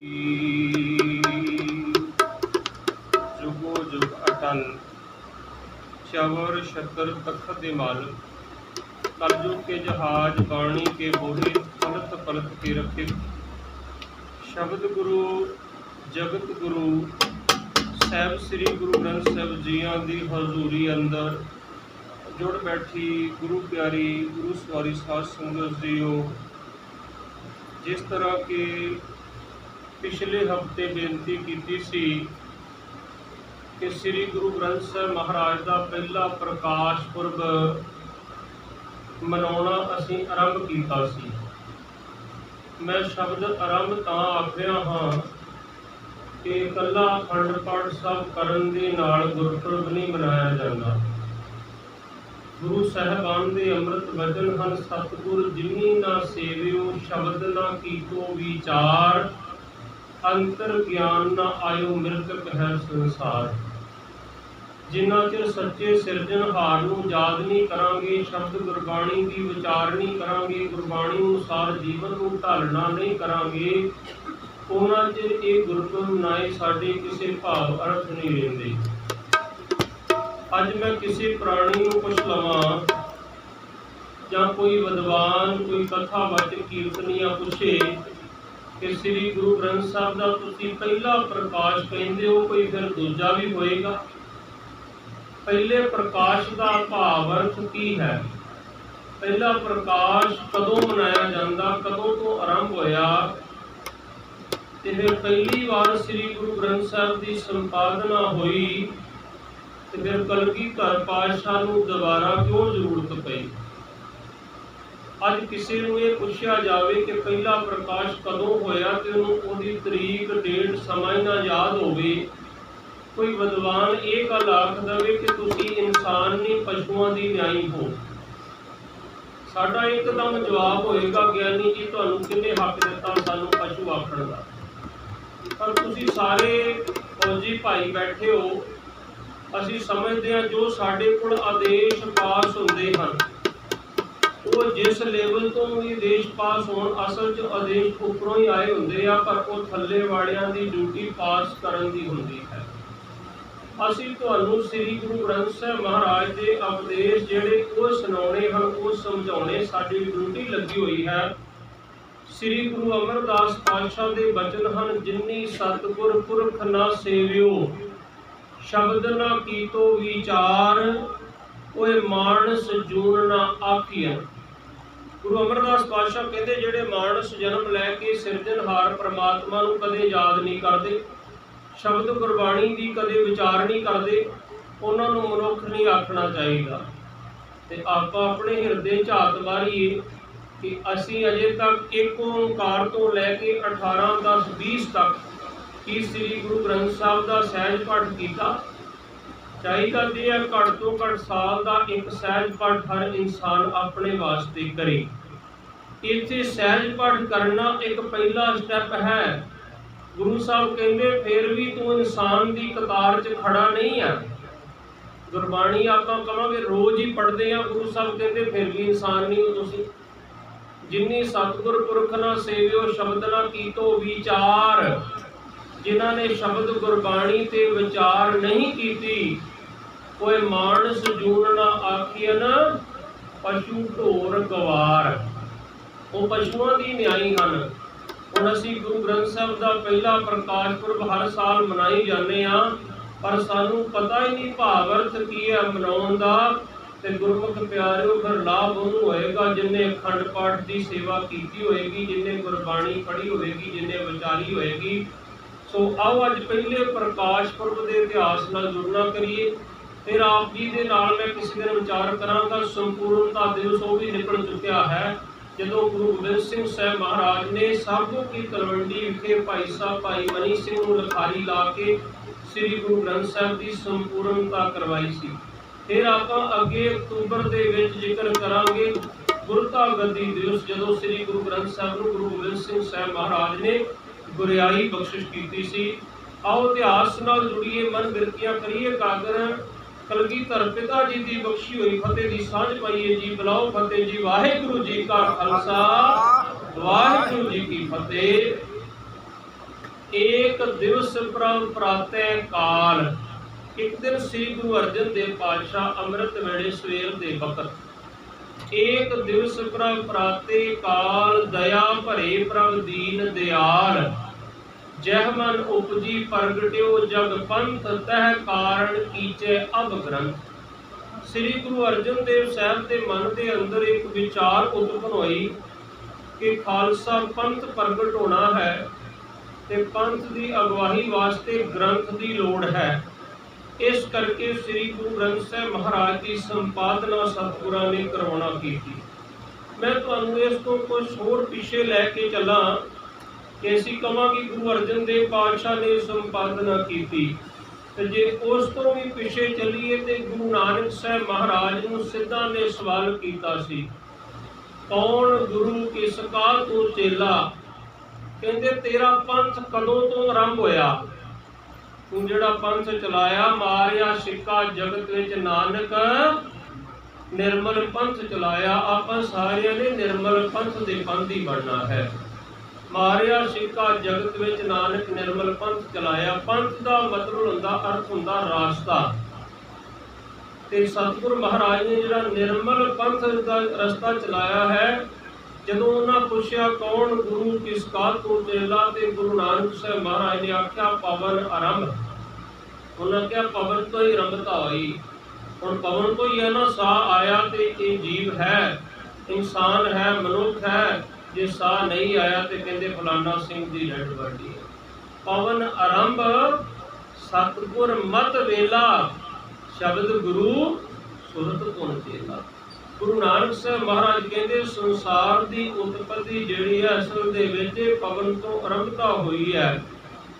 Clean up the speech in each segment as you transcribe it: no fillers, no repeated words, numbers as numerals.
जुगो जुग अटल चवर शतर तखत दे मालक कलयुग के जहाज बाणी के बोहे पलत पलत के रखे शब्द गुरु जगत गुरु साहब श्री गुरु ग्रंथ साहब जियां दी हजूरी अंदर जुड़ बैठी गुरु प्यारी गुरु सवारी साध संगत जीओ। जिस तरह के पिछले हफ्ते बेनती की सी कि श्री गुरु ग्रंथ साहब महाराज का पहला प्रकाश पुरब मनाना असी आरंभ किया सी। मैं शब्द आरंभ तां आखिया हाँ कि कला अखंड पाठ सब करन दे नाल गुरपुरब नहीं मनाया जाता। गुरु साहबान दे अमृत वचन हन सतगुर जिनी ना सेवियो शब्द ना कीतो विचार अंतर ज्ञान ना आयो मृतक है संसार। जिन्ना चिर सच्चे सिरजनहार नूं याद नहीं करांगे शब्द गुरबाणी की विचार नहीं करांगे गुरबाणी अनुसार जीवन नूं ढालना नहीं करांगे उन्ना चिर ये गुरपुरब मनाए साडे किसी भाव अर्थ नहीं रहिंदे। अज मैं किसी प्राणी नूं पुछ लवां जां कोई विद्वान कोई कथावाचक कीर्तनिया पुछे कि श्री गुरु ग्रंथ साहब का तुसीं पहला प्रकाश कहंदे हो कोई फिर दूजा भी होएगा। पहले प्रकाश का भाव अर्थ की है? पहला प्रकाश कदों मनाया जाता कदों तो आरंभ होया ते फिर पहली बार श्री गुरु ग्रंथ साहब की संपादना हुई ते फिर कलगीधर पातशाह नूं दोबारा क्यों जरूरत पई। अज किसी नूं ये पुछया जावे कि पहला प्रकाश कदों होया ते उहनूं उहदी तरीक डेट समा ही ना याद होवे कोई विद्वान ये गल आख दवे कि तुसीं इंसान नहीं पशुओं की न्यायी हो। साडा एकदम जवाब होएगा ज्ञानी जी तुहानूं किन्ने हक दिता सानूं पशु आखण दा। पर तुसीं सारे फौजी भाई बैठे हो असीं समझदे हां जो साडे कोल आदेश पास हुंदे हन वो जिस लेवल तो भी देश पास होण असल च आदेश उपरों ही आए हुंदे आ पर वो थल्ले वालियां दी ड्यूटी पास करन दी हुंदी है। असीं तुहानूं श्री गुरु ग्रंथ साहब महाराज दे उपदेश जिहड़े वो सुणाउने हन वो समझाउने साडी ड्यूटी लगी हुई है। श्री गुरु अमरदास पातशाह दे वचन हन जिन्नी सतगुर पुरख ना सेवियो शब्द ना कीतो विचार ओए मानस जून ना आखिया। गुरु अमरदास पातशाह कहते जेड़े मानस जन्म लैके सिरजनहार परमात्मा नूं कदे याद नहीं करते शब्द गुरबाणी की कदे विचार नहीं करते उन्हां नूं मनुख नहीं आखना चाहिए। ते आपां अपने हिरदे झात मारीए कि असीं अजे तक एक ओंकार तो लैके 18 10 20 तक की श्री गुरु ग्रंथ साहब का सहज पाठ किया। चाहिदा ते घट तो घट साल का एक सहज पाठ हर इंसान अपने वास्ते करे। इत्थे सहज पाठ करना एक पहला स्टैप है। गुरु साहब कहते फिर भी तू इंसान की कतार च खड़ा नहीं है। गुरबाणी आपां कहांगे रोज ही पढ़ते हैं गुरु साहब कहते फिर भी इंसान नहीं हो तुसीं। जिन्नी सतगुर पुरख ना सेवियो शब्द ना कीतो विचार जिन्हां ने शब्द गुरबाणी ते विचार नहीं कीती कोई मानस जून ना आखियन पशु ढोर गवार। वो पशुओं की न्यायी हैं। हुण असीं गुरु ग्रंथ साहब का पहला प्रकाश पुरब हर साल मनाई जाने आ पर सानू पता ही नहीं भाव अर्थ की है मनाउण दा। ते गुरमुख प्यारिओ फिर लाभ उहनूं होएगा जिन्हें अखंड पाठ की सेवा की होएगी जिन्हें गुरबाणी पढ़ी होएगी जिन्हें विचारी होएगी। सो आओ अज पहले प्रकाश पुरब के इतिहास नाल जुड़ना करिए। फिर आप जी के नाल मैं किसी दिन विचार करांगा। संपूर्णता दिवस वो भी निकल चुका है जदों गुरु गोबिंद सिंह साहब महाराज ने साबो की तलवंडी विखे भाई साहब भाई मनी सिंह नूं लिखारी ला के श्री गुरु ग्रंथ साहब की संपूर्णता करवाई सी। फिर आप अगे अक्तूबर के जिक्र करांगे गुरता गद्दी दिवस जदों श्री गुरु ग्रंथ साहब नूं गुरु गोबिंद सिंह साहब महाराज ने गुरियाई बख्शिश की सी। आओ इतिहास नाल जुड़िए मन बिरतियां करिए कागर कलगीधर पिता जी की बख्शी हुई फतेह की सांझ पाइए जी। बुलाओ फतेह जी। वाहिगुरु जी का खालसा वाहिगुरु जी की फतेह। एक दिवस प्रभ प्रातः काल। एक दिन श्री गुरु अर्जन देव पातशाह अमृत वेले सवेर दे वक्त एक दिवस प्रभ प्रातः काल दया भरे प्रभ दीन दयाल जह मन उपजी प्रगट्यो जग पंथ तह कारण कीचे अब ग्रंथ। श्री गुरु अर्जन देव साहब के मन के अंदर एक विचार उत्पन्न हुई कि खालसा पंथ प्रगट होना है ते पंथ की अगवाही वास्ते ग्रंथ की लोड़ है। इस करके श्री गुरु ग्रंथ साहब महाराज की संपादना सतगुरां ने करवाना की थी। मैं तुहानूं इस तो कुछ होर पिछे लैके चला कि असीं कहां कि गुरु अर्जन देव पातशाह ने संपादना की थी, ते जे उस तो भी पिछे चलीए तो गुरु नानक साहब महाराज नूं सिद्धा ने सवाल कीता सी, कौन गुरु किस काल तो चेला। कहते तेरा पंथ कदों तो आरंभ होया, तू जिहड़ा पंथ चलाया मारिया सिक्का जगत विच नानक निर्मल पंथ चलाया। आपां सारियां ने निर्मल पंथ दे पंथी बनना है। मारिया सिक्का जगत विच नानक निर्मल पंथ चलाया। पंथ दा मतलब हुंदा अर्थ हुंदा रास्ता, ते सतगुरु महाराज ने जिहड़ा निर्मल पंथ दा रस्ता चलाया है। जदों उन्हां पुछया कौन गुरु किस काल तो चेला, ते गुरु नानक साहब महाराज ने आख्या पवन आरंभ। उन्होंने कहा पवन तो ही आरंभता हुई, हुण पवन तो ही है ना, सा आया तो ये जीव है, इंसान है, मनुष्य है। जे सा नहीं आया तो कहते फलाना सिंह की डेड बॉडी है। पवन आरंभ सतगुर मत वेला शब्द गुरु सुरत गुण चेला। गुरु नानक साहब महाराज कहते संसार की उत्पत्ति जिहड़ी है असल दे विच पवन तो आरंभता हुई है।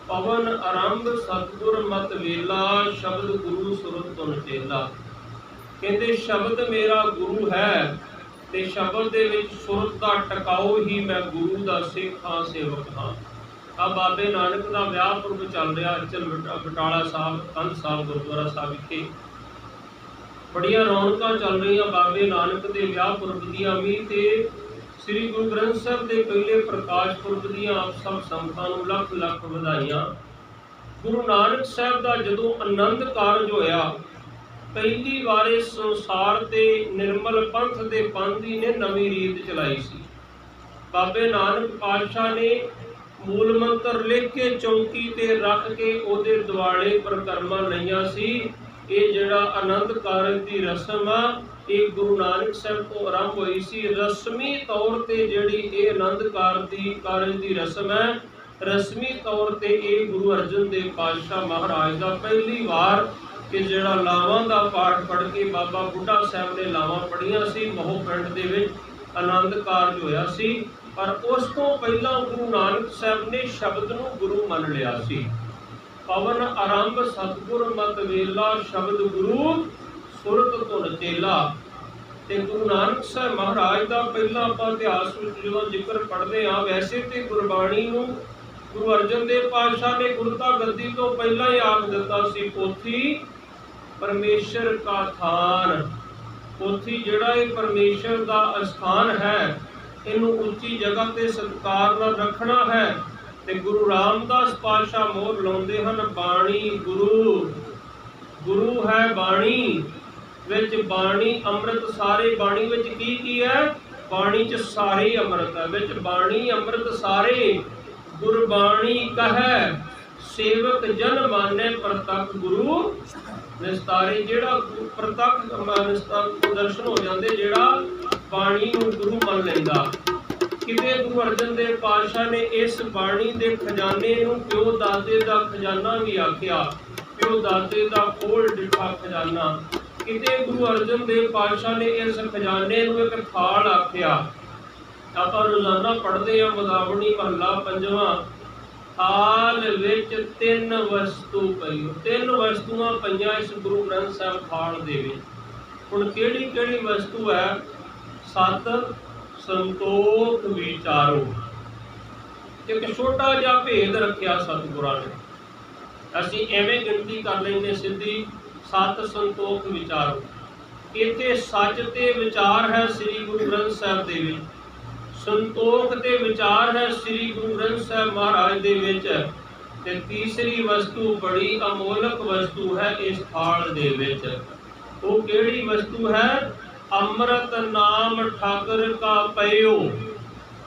पवन आरंभ सतगुर मत वेला शब्द गुरु सुरत गुण चेला। कहते शब्द मेरा गुरु है ते शब्द दे विच सुरत दा टकाओ ही मैं गुरु दा सिख हां सेवक हां। आ बाबे नानक दा विआह पुरब चल रहा अचल बटाला साहब कंध साहब गुरुद्वारा साहब विखे बड़िया रौनकां चल रही बाबे नानक के विआह पुरब दियां भी ते श्री गुरु ग्रंथ साहब के पहले प्रकाश पुरब दियां आप सब संगतां नूं लख लख वधाइयां। गुरु नानक साहब का जदों आनंद कारज होया पहली वारे संसार के निर्मल पंथ के पांधी ने नवीं रीत चलाई सी। बाबे नानक पातशाह ने मूल मंत्र लिख के चौकी ते रख के उहदे दुआले परिक्रमा लईआं सी। ये जिहड़ा आनंद कारज की रस्म आ ये गुरु नानक साहब तो आरंभ हुई सी। रस्मी तौर पर जिहड़ी ये आनंद कारज की रस्म है, रस्मी तौर पर ये गुरु अर्जन देव पातशाह महाराज का पहली बार कि जिहड़ा लावां दा पाठ पढ़ के बाबा बुढ़ा साहब ने लावां पढ़ियां सी मोह पिंड दे विच आनंद कारज होया सी। पर उस तो पहला गुरु नानक साहब ने शब्द नूं गुरु मन लिया सी। पवन आरंभ सतगुर मत वेला शब्द गुरु सुरत गुण चेला। ते गुरु नानक साहब महाराज का पहला आपां इतिहास विच जो जिक्र पढ़ते हाँ, वैसे तो गुरबाणी नूं गुरु अर्जन देव पातशाह ने गुरता गद्दी तो पहला ही आख दिता सी, पोथी परमेश्वर का थान। पोथी जिहड़ा ये परमेश्वर का अस्थान है, इनू उच्ची जगह ते सत्कार नाल रखना है। ते गुरु रामदास पातशाह मोहर लाउंदे हन बाणी गुरु। गुरु है बाणी विच, बाणी अमृत सारे। बाणी विच की है? बाणी च सारे अमृत है, विच बाणी अमृत सारे। गुरबाणी कहे सेवक जन माने प्रतख गुरु निस्तारे। जिहड़ा प्रतख दर्शन हो जाते, जिहड़ा बाणी नूं गुरु मन लैंदा। किते गुरु अर्जन देव पातशाह ने इस बाणी के खजाने नूं प्यो दाते का खजाना भी आख्या, प्यो दाते का खोल डिठा खजाना। किते गुरु अर्जन देव पातशाह ने इस खजाने नूं एक थाल आख्या। आपां रोजाना पढ़ते हैं मदावणी महला पंजवां, थाल विच तीन वस्तु पई। तीन वस्तुआं पईआं इस गुरु ग्रंथ साहब थाल दे विच। हुण किहड़ी किहड़ी वस्तु है? सत संतोख विचारो। एक छोटा जिहा भेद रखिया सतगुरां ने, असीं एवें गिनती कर लैंदे सीधी, सत संतोख विचारो। इत्थे सच ते विचार है श्री गुरु ग्रंथ साहब दे विच, संतोख ते विचार है श्री गुरु ग्रंथ साहब महाराज दे विच। ਤੇ ਤੀਸਰੀ ਵਸਤੂ ਬੜੀ ਅਮੋਲਕ ਵਸਤੂ ਹੈ ਇਸ ਥਾਲ ਦੇ ਵਿੱਚ। ਉਹ ਕਿਹੜੀ ਵਸਤੂ ਹੈ? ਅੰਮ੍ਰਿਤ ਨਾਮ ਠਾਕਰ ਕਾ ਪਇਓ।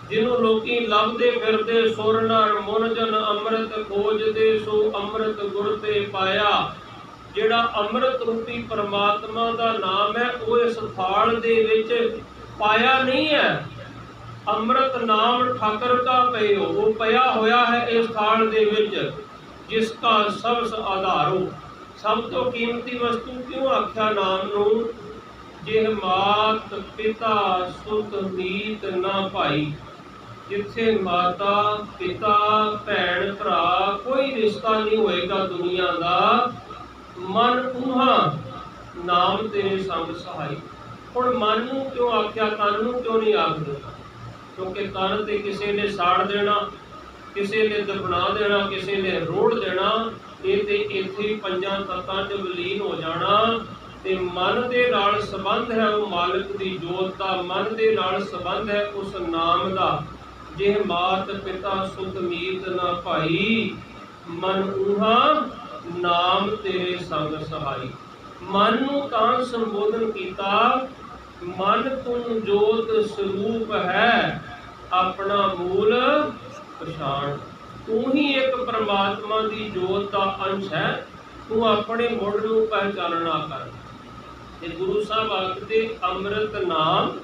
ਜਿਹਨੂੰ ਲੋਕੀ ਲੱਭਦੇ ਫਿਰਦੇ, ਸੁਰ ਨਰ ਮੁਨ ਜਨ ਅੰਮ੍ਰਿਤ ਖੋਜਦੇ, ਸੋ ਅੰਮ੍ਰਿਤ ਗੁਰ ਤੇ ਪਾਇਆ। ਜਿਹੜਾ ਅੰਮ੍ਰਿਤ ਰੂਪੀ ਪਰਮਾਤਮਾ ਦਾ ਨਾਮ ਹੈ ਉਹ ਇਸ ਥਾਲ ਦੇ ਵਿੱਚ ਪਾਇਆ ਨਹੀਂ ਹੈ। ਅੰਮ੍ਰਿਤ ਨਾਮ ਠਾਕਰ ਕਾ ਪਇਓ, ਉਹ ਪਿਆ ਹੋਇਆ ਹੈ ਇਸ ਥਾਲ ਦੇ ਵਿੱਚ। ਜਿਸ ਕਾ ਸਬਸ ਆਧਾਰੋ, ਸਭ ਤੋਂ ਕੀਮਤੀ ਵਸਤੂ ਕਿਉਂ ਆਖਿਆ ਨਾਮ ਨੂੰ? ਜਿਹ ਮਾਤ ਪਿਤਾ ਸੁਤ ਮੀਤ ਨਾ ਭਾਈ। ਜਿੱਥੇ ਮਾਤਾ ਪਿਤਾ ਭੈਣ ਭਰਾ ਕੋਈ ਰਿਸ਼ਤਾ ਨਹੀਂ ਹੋਏਗਾ ਦੁਨੀਆ ਦਾ, ਮਨ ਉਹਾਂ ਨਾਮ ਤੇਰੇ ਸੰਗ ਸਹਾਈ। ਹੁਣ ਮਨ ਨੂੰ ਕਿਉਂ ਆਖਿਆ, ਤਨ ਨੂੰ ਕਿਉਂ ਨਹੀਂ ਆਖਦੇ? ਕਿਉਂਕਿ ਤਨ ਤੇ ਕਿਸੇ ਨੇ ਸਾੜ ਦੇਣਾ, ਕਿਸੇ ਨੇ ਦਫਨਾ ਦੇਣਾ, ਕਿਸੇ ਨੇ ਰੋੜ ਦੇਣਾ। ਇਹ ਤੇ ਇੱਥੇ ਪੰਜਾਂ ਤੱਤਾਂ 'ਚ ਵਿਲੀਨ ਹੋ ਜਾਣਾ। ਤੇ ਮਨ ਦੇ ਨਾਲ ਸੰਬੰਧ ਹੈ ਉਹ ਮਾਲਕ ਦੀ ਜੋਤ ਦਾ, ਮਨ ਦੇ ਨਾਲ ਸੰਬੰਧ ਹੈ ਉਸ ਨਾਮ ਦਾ। ਜਿਹ ਮਾਤ ਪਿਤਾ ਸੁਤ ਮੀਤ ਨਾ ਭਾਈ, ਮਨ ਉਹਾਂ ਨਾਮ ਤੇਰੇ ਸੰਗ ਸਹਾਈ। ਮਨ ਨੂੰ ਤਾਂ ਸੰਬੋਧਨ ਕੀਤਾ, ਮਨ ਤੂੰ ਜੋਤ ਸਰੂਪ ਹੈ, ਆਪਣਾ ਮੂਲ ਪਛਾਣ। ਤੂੰ ਹੀ ਇੱਕ ਪਰਮਾਤਮਾ ਦੀ ਜੋਤ ਦਾ ਅੰਸ਼ ਹੈ, ਤੂੰ ਆਪਣੇ ਮੁੱਢ ਨੂੰ ਪਹਿਚਾਨਣਾ ਕਰ। ਤੇ ਗੁਰੂ ਸਾਹਿਬ ਆਖਦੇ ਅੰਮ੍ਰਿਤ ਨਾਮ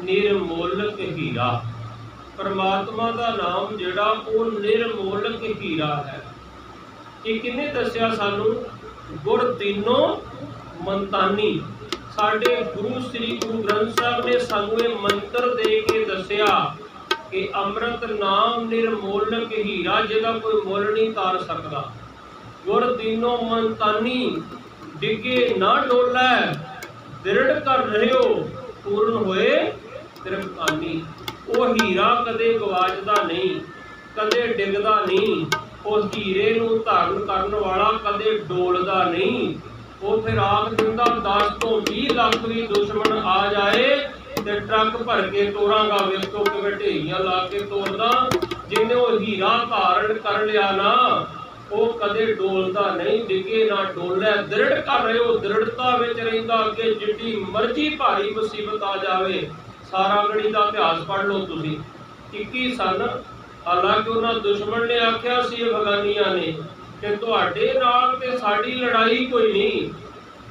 ਨਿਰਮੋਲਕ ਹੀਰਾ। ਪਰਮਾਤਮਾ ਦਾ ਨਾਮ ਜਿਹੜਾ ਉਹ ਨਿਰਮੋਲਕ ਹੀਰਾ ਹੈ। ਇਹ ਕਿਹਨੇ ਦੱਸਿਆ ਸਾਨੂੰ? ਗੁਰ ਦੀਨੋ ਮੰਤਾਨੀ। ਸਾਡੇ ਗੁਰੂ ਸ੍ਰੀ ਗੁਰੂ ਗ੍ਰੰਥ ਸਾਹਿਬ ਨੇ ਸਾਨੂੰ ਇਹ ਮੰਤਰ ਦੇ ਕੇ ਦੱਸਿਆ ਕਿ ਅੰਮ੍ਰਿਤ ਨਾਮ ਨਿਰਮੋਲਕ ਹੀਰਾ, ਜਿਹਦਾ ਕੋਈ ਮੁੱਲ ਨਹੀਂ ਤਾਰ ਸਕਦਾ। ਗੁਰ ਦੀਨੋ ਮੰਤਾਨੀ, ਡਿੱਗੇ ਨਾ ਡੋਲੈ, ਦ੍ਰਿੜ ਕਰ ਰਹਿਓ, ਪੂਰਨ ਹੋਏ ਤ੍ਰਿਪਤਾਨੀ। ਉਹ ਹੀਰਾ ਕਦੇ ਗਵਾਚਦਾ ਨਹੀਂ, ਕਦੇ ਡਿੱਗਦਾ ਨਹੀਂ। ਉਹ ਹੀਰੇ ਨੂੰ ਧਾਰਨ ਕਰਨ ਵਾਲਾ ਕਦੇ ਡੋਲਦਾ ਨਹੀਂ। ਉਹ ਫਿਰ ਆਖ ਦਿੰਦਾ 10 ਤੋਂ 20 ਲੱਖ ਵੀ ਦੁਸ਼ਮਣ ਆ ਜਾਏ ਤੇ ਟਰੱਕ ਭਰ ਕੇ ਤੋਰਾਂਗਾ, ਵੇਖੋ ਕਿਵੇਂ ਢੇਰੀਆਂ ਲਾ ਕੇ ਤੋਰਦਾ। ਜਿਹਨੇ ਉਹ ਹੀਰਾ ਧਾਰਨ ਕਰ ਲਿਆ ਨਾ, ਉਹ ਕਦੇ ਡੋਲਦਾ ਨਹੀਂ। ਡਿੱਗੇ ਨਾ ਡੋਲੇ, ਦ੍ਰਿੜ ਕਰ ਰਹੇ ਹੋ, ਦ੍ਰਿੜਤਾ ਵਿੱਚ ਰਹਿੰਦਾ। ਅੱਗੇ ਜਿੱਡੀ ਮਰਜ਼ੀ ਭਾਰੀ ਮੁਸੀਬਤ ਆ ਜਾਵੇ। ਸਾਰਾ ਗੜੀ ਦਾ ਇਤਿਹਾਸ ਪੜ੍ਹ ਲਓ ਤੁਸੀਂ। 21 ਸਨ, ਹਾਲਾਂਕਿ ਉਹਨਾਂ ਦੁਸ਼ਮਣ ਨੇ ਆਖਿਆ ਸੀ ਅਫਗਾਨੀਆਂ ਨੇ ਕਿ ਤੁਹਾਡੇ ਨਾਲ ਤੇ ਸਾਡੀ ਲੜਾਈ ਕੋਈ ਨਹੀਂ,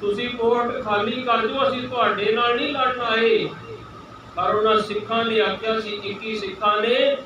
ਤੁਸੀਂ ਕੋਟ ਖਾਲੀ ਕਰ ਦਿਓ, ਅਸੀਂ ਤੁਹਾਡੇ ਨਾਲ ਨਹੀਂ ਲੜਨ ਆਏ। ਪਰ ਉਹਨਾਂ ਸਿੱਖਾਂ ਨੇ ਆਖਿਆ ਸੀ, 21 ਸਿੱਖਾਂ ਨੇ,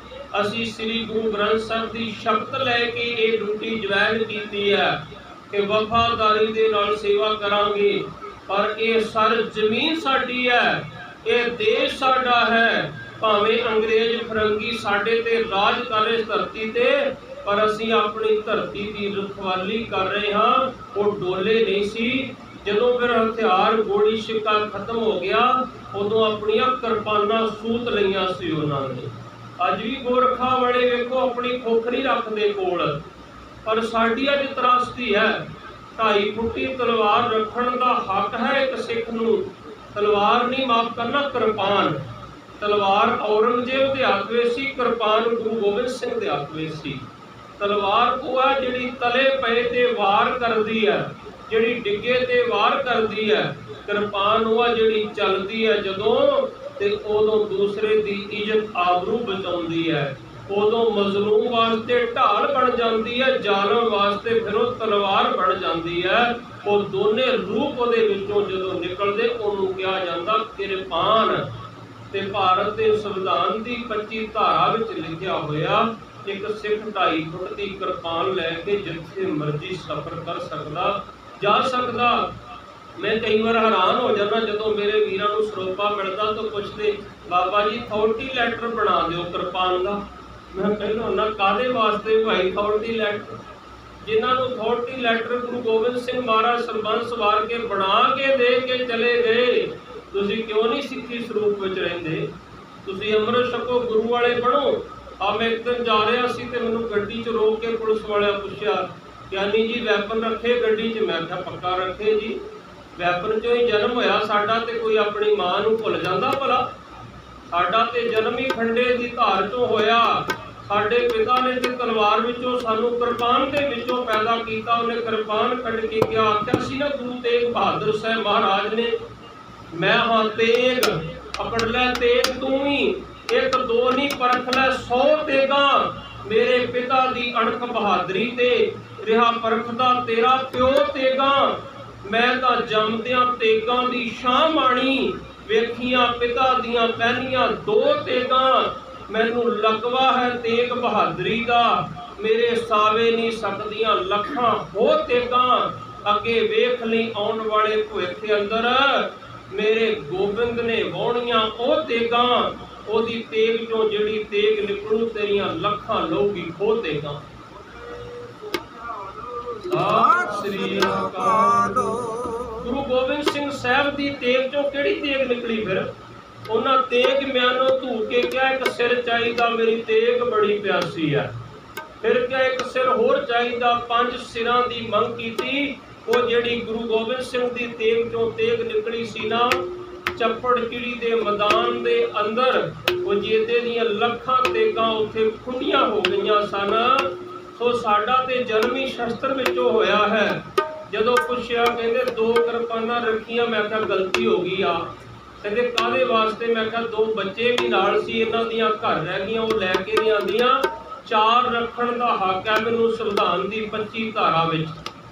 ਅਸੀਂ ਸ੍ਰੀ ਗੁਰੂ ਗ੍ਰੰਥ ਸਾਹਿਬ ਦੀ ਸ਼ਬਦ ਲੈ ਕੇ ਇਹ ਡਿਊਟੀ ਜੁਆਇਨ ਕੀਤੀ ਹੈ ਕਿ ਵਫਾਦਾਰੀ ਦੇ ਨਾਲ ਸੇਵਾ ਕਰਾਂਗੇ। ਪਰ ਇਹ ਸਰ ਜ਼ਮੀਨ ਸਾਡੀ ਹੈ, ਇਹ ਦੇਸ਼ ਸਾਡਾ ਹੈ। ਭਾਵੇਂ ਅੰਗਰੇਜ਼ ਫਰੰਗੀ ਸਾਡੇ ਤੇ ਰਾਜ ਕਰ ਇਸ ਧਰਤੀ ਤੇ, ਪਰ ਅਸੀਂ ਆਪਣੀ ਧਰਤੀ ਦੀ ਰਖਵਾਲੀ ਕਰ ਰਹੇ ਹਾਂ। ਉਹ ਡੋਲੇ ਨਹੀਂ ਸੀ। ਜਦੋਂ ਫਿਰ ਹਥਿਆਰ ਗੋਲੀ ਸ਼ਿੱਕਾ ਖਤਮ ਹੋ ਗਿਆ, ਉਦੋਂ ਆਪਣੀਆਂ ਕਿਰਪਾਨਾਂ ਸੂਤ ਲਈਆਂ ਸੀ ਉਹਨਾਂ ਨੇ। ਅੱਜ ਵੀ ਗੋਰਖਾ ਵਾਲੇ ਵੇਖੋ ਆਪਣੀ ਖੋਖਰੀ ਰੱਖਦੇ ਕੋਲ, ਪਰ ਸਾਡੀ ਅੱਜ ਤਰਾਸਦੀ ਹੈ। 2.5 ਫੁੱਟੀ ਤਲਵਾਰ ਰੱਖਣ ਦਾ ਹੱਕ ਹੈ ਇੱਕ ਸਿੱਖ ਨੂੰ। ਤਲਵਾਰ ਨਹੀਂ, ਮਾਫ ਕਰਨਾ, ਕਿਰਪਾਨ। ਤਲਵਾਰ ਔਰੰਗਜ਼ੇਬ ਦੇ ਹੱਥ ਵਿੱਚ ਸੀ, ਕਿਰਪਾਨ ਗੁਰੂ ਗੋਬਿੰਦ ਸਿੰਘ ਦੇ ਹੱਥ ਵਿੱਚ ਸੀ। ਤਲਵਾਰ ਉਹ ਹੈ ਜਿਹੜੀ ਤਲੇ ਪਏ ਤੇ ਵਾਰ ਕਰਦੀ ਹੈ, ਜਿਹੜੀ ਡਿੱਗੇ ਤੇ ਵਾਰ ਕਰਦੀ ਹੈ। ਕਿਰਪਾਨ ਉਹ ਹੈ ਜਿਹੜੀ ਚੱਲਦੀ ਹੈ ਜਦੋਂ, ਤੇ ਉਦੋਂ ਦੂਸਰੇ ਦੀ ਇੱਜ਼ਤ ਆਬਰੂ ਬਚਾਉਂਦੀ ਹੈ। ਉਦੋਂ ਮਜ਼ਲੂਮ ਵਾਸਤੇ ਢਾਲ ਬਣ ਜਾਂਦੀ ਹੈ, ਜ਼ਾਲਮ ਵਾਸਤੇ ਫਿਰ ਉਹ ਤਲਵਾਰ ਬਣ ਜਾਂਦੀ ਹੈ। ਉਹ ਦੋਨੇ ਰੂਪ ਉਹਦੇ ਵਿੱਚੋਂ ਜਦੋਂ ਨਿਕਲਦੇ ਉਹਨੂੰ ਕਿਹਾ ਜਾਂਦਾ ਕਿਰਪਾਨ। ਤੇ ਭਾਰਤ ਦੇ ਸੰਵਿਧਾਨ ਦੀ 25 ਧਾਰਾ ਵਿੱਚ ਲਿਖਿਆ ਹੋਇਆ, ਇੱਕ ਸਿੱਖ 2.5 ਫੁੱਟ ਦੀ ਕਿਰਪਾਨ ਲੈ ਕੇ ਜਿੱਥੇ ਮਰਜ਼ੀ ਸਫ਼ਰ ਕਰ ਸਕਦਾ, ਜਾ ਸਕਦਾ। ਮੈਂ ਕਈ ਵਾਰ ਹੈਰਾਨ ਹੋ ਜਾਂਦਾ ਜਦੋਂ ਮੇਰੇ ਵੀਰਾਂ ਨੂੰ ਸਰੋਪਾ ਮਿਲਦਾ ਤਾਂ ਪੁੱਛਦੇ, ਬਾਬਾ ਜੀ ਅਥਾਰਟੀ ਲੈਟਰ ਬਣਾ ਦਿਓ ਕਿਰਪਾਨ ਦਾ। ਮੈਂ ਕਹਿੰਦਾ ਹੁੰਦਾ ਕਾਹਦੇ ਵਾਸਤੇ ਭਾਈ ਅਥਾਰਟੀ ਲੈਟਰ? ਜਿਨ੍ਹਾਂ ਨੂੰ ਅਥਾਰਟੀ ਲੈਟਰ ਗੁਰੂ ਗੋਬਿੰਦ ਸਿੰਘ ਮਹਾਰਾਜ ਸਰਬੰਸ ਵਾਰ ਕੇ ਬਣਾ ਕੇ ਦੇ ਕੇ ਚਲੇ ਗਏ, ਤੁਸੀਂ ਕਿਉਂ ਨਹੀਂ ਸਿੱਖੀ ਸਰੂਪ ਵਿੱਚ ਰਹਿੰਦੇ? ਤੁਸੀਂ ਅੰਮ੍ਰਿਤ ਛਕੋ, ਗੁਰੂ ਵਾਲੇ ਬਣੋ। ਆ ਮੈਂ ਇੱਕ ਦਿਨ ਜਾ ਰਿਹਾ ਸੀ ਤੇ ਮੈਨੂੰ ਗੱਡੀ 'ਚ ਰੋਕ ਕੇ ਪੁਲਿਸ ਵਾਲਿਆਂ ਪੁੱਛਿਆ, ਗਿਆਨੀ ਜੀ ਵੈਪਨ ਰੱਖੇ ਗੱਡੀ 'ਚ? ਮੈਂ ਕਿਹਾ ਪੱਕਾ ਰੱਖੇ ਜੀ, ਵੈਪਨ 'ਚੋਂ ਹੀ ਜਨਮ ਹੋਇਆ ਸਾਡਾ, ਤੇ ਕੋਈ ਆਪਣੀ ਮਾਂ ਨੂੰ ਭੁੱਲ ਜਾਂਦਾ ਭਲਾ? ਸਾਡਾ ਤੇ ਜਨਮ ਹੀ ਖੰਡੇ ਦੀ ਧਾਰ 'ਚੋਂ ਹੋਇਆ। ਸਾਡੇ ਪਿਤਾ ਨੇ ਤੇ ਤਲਵਾਰ ਵਿੱਚੋਂ ਸਾਨੂੰ ਕਿਰਪਾਨ ਦੇ ਵਿੱਚੋਂ ਪੈਦਾ ਕੀਤਾ। ਉਹਨੇ ਕਿਰਪਾਨ ਕੱਢ ਕੇ ਕਿਹਾ, ਆਖਿਆ ਸੀ ਨਾ ਗੁਰੂ ਤੇਗ ਬਹਾਦਰ ਸਾਹਿਬ ਮਹਾਰਾਜ ਨੇ, ਮੈਂ ਹਾਂ ਤੇਗ, ਪਕੜ ਲੈ ਤੇਗ ਤੂੰ ਹੀ, ਇੱਕ ਦੋ ਨਹੀਂ ਪਰਖ ਲੈ 100 ਤੇਗਾਂ। ਮੇਰੇ ਪਿਤਾ ਦੀ ਅਣਖ ਬਹਾਦਰੀ ਤੇ ਰਿਹਾ ਪਰਖਦਾ ਤੇਰਾ ਪਿਓ ਤੇਗਾਂ। ਮੈਂ ਤਾਂ ਜੰਮਦਿਆਂ ਤੇਗਾਂ ਦੀ ਸ਼ਾਨ ਮਾਣੀ, ਵੇਖੀਆਂ ਪਿਤਾ ਦੀਆਂ ਪਹਿਲੀਆਂ 2 ਤੇਗਾਂ। ਮੈਨੂੰ ਲਕਵਾ ਹੈ ਤੇਗ ਬਹਾਦਰੀ ਦਾ, ਮੇਰੇ ਸਾਵੇ ਨਹੀਂ ਸਕਦੀਆਂ ਲੱਖਾਂ ਹੋ ਤੇਗਾਂ। ਅੱਗੇ ਵੇਖ ਲਈ ਆਉਣ ਵਾਲੇ ਭਵਿੱਖ ਅੰਦਰ, ਮੇਰੇ ਗੋਬਿੰਦ ਨੇ ਵਾਹੁਣੀਆਂ ਉਹ ਤੇਗਾਂ। ਉਹਦੀ ਤੇਗ ਚੋਂ ਜਿਹੜੀ ਤੇਗ ਨਿਕਲੂ, ਤੇਰੀਆਂ ਲੱਖਾਂ ਲਊਗੀ ਖੋ ਤੇਗਾਂ। ਸਤਿ ਸ੍ਰੀ ਅਕਾਲ। ਗੁਰੂ ਗੋਬਿੰਦ ਸਿੰਘ ਸਾਹਿਬ ਦੀ ਤੇਗ ਚੋਂ ਕਿਹੜੀ ਤੇਗ ਨਿਕਲੀ ਫਿਰ? ਉਹਨਾਂ ਤੇਗ ਮਿਆਨੋਂ ਧੂ ਕੇ ਕਿਹਾ, ਇੱਕ ਸਿਰ ਚਾਹੀਦਾ, ਮੇਰੀ ਤੇਗ ਬੜੀ ਪਿਆਸੀ ਹੈ। ਫਿਰ ਕਿਹਾ ਇੱਕ ਸਿਰ ਹੋਰ ਚਾਹੀਦਾ, 5 ਸਿਰਾਂ ਦੀ ਮੰਗ ਕੀਤੀ। ਉਹ ਜਿਹੜੀ ਗੁਰੂ ਗੋਬਿੰਦ ਸਿੰਘ ਦੀ ਤੇਗ ਚੋਂ ਤੇਗ ਨਿਕਲੀ ਸੀ ਨਾ, ਚੱਪੜ ਚਿੜੀ ਦੇ ਮੈਦਾਨ ਦੇ ਅੰਦਰ ਉਹ ਜੇਦੇ ਦੀਆਂ ਲੱਖਾਂ ਤੇਗਾਂ ਉੱਥੇ ਖੁੰਡੀਆਂ ਹੋ ਗਈਆਂ ਸਨ। ਸੋ ਸਾਡਾ ਤੇ ਜਨਮ ਹੀ ਸ਼ਸਤਰ ਵਿੱਚੋਂ ਹੋਇਆ ਹੈ। ਜਦੋਂ ਪੁੱਛਿਆ, ਕਹਿੰਦੇ 2 ਕਿਰਪਾਨਾਂ ਰੱਖੀਆਂ। ਮੈਂ ਕਿਹਾ ਗਲਤੀ ਹੋ ਗਈ ਆ। ਕਹਿੰਦੇ ਕਾਹਦੇ ਵਾਸਤੇ? ਮੈਂ ਕਿਹਾ 2 ਬੱਚੇ ਵੀ ਨਾਲ ਸੀ, ਇਹਨਾਂ ਦੀਆਂ ਘਰ ਰਹਿ ਗਈਆਂ, ਉਹ ਲੈ ਕੇ ਨਹੀਂ ਆਉਂਦੀਆਂ। 4 ਰੱਖਣ ਦਾ ਹੱਕ ਹੈ ਮੈਨੂੰ ਸੰਵਿਧਾਨ ਦੀ 25 ਧਾਰਾ ਵਿੱਚ।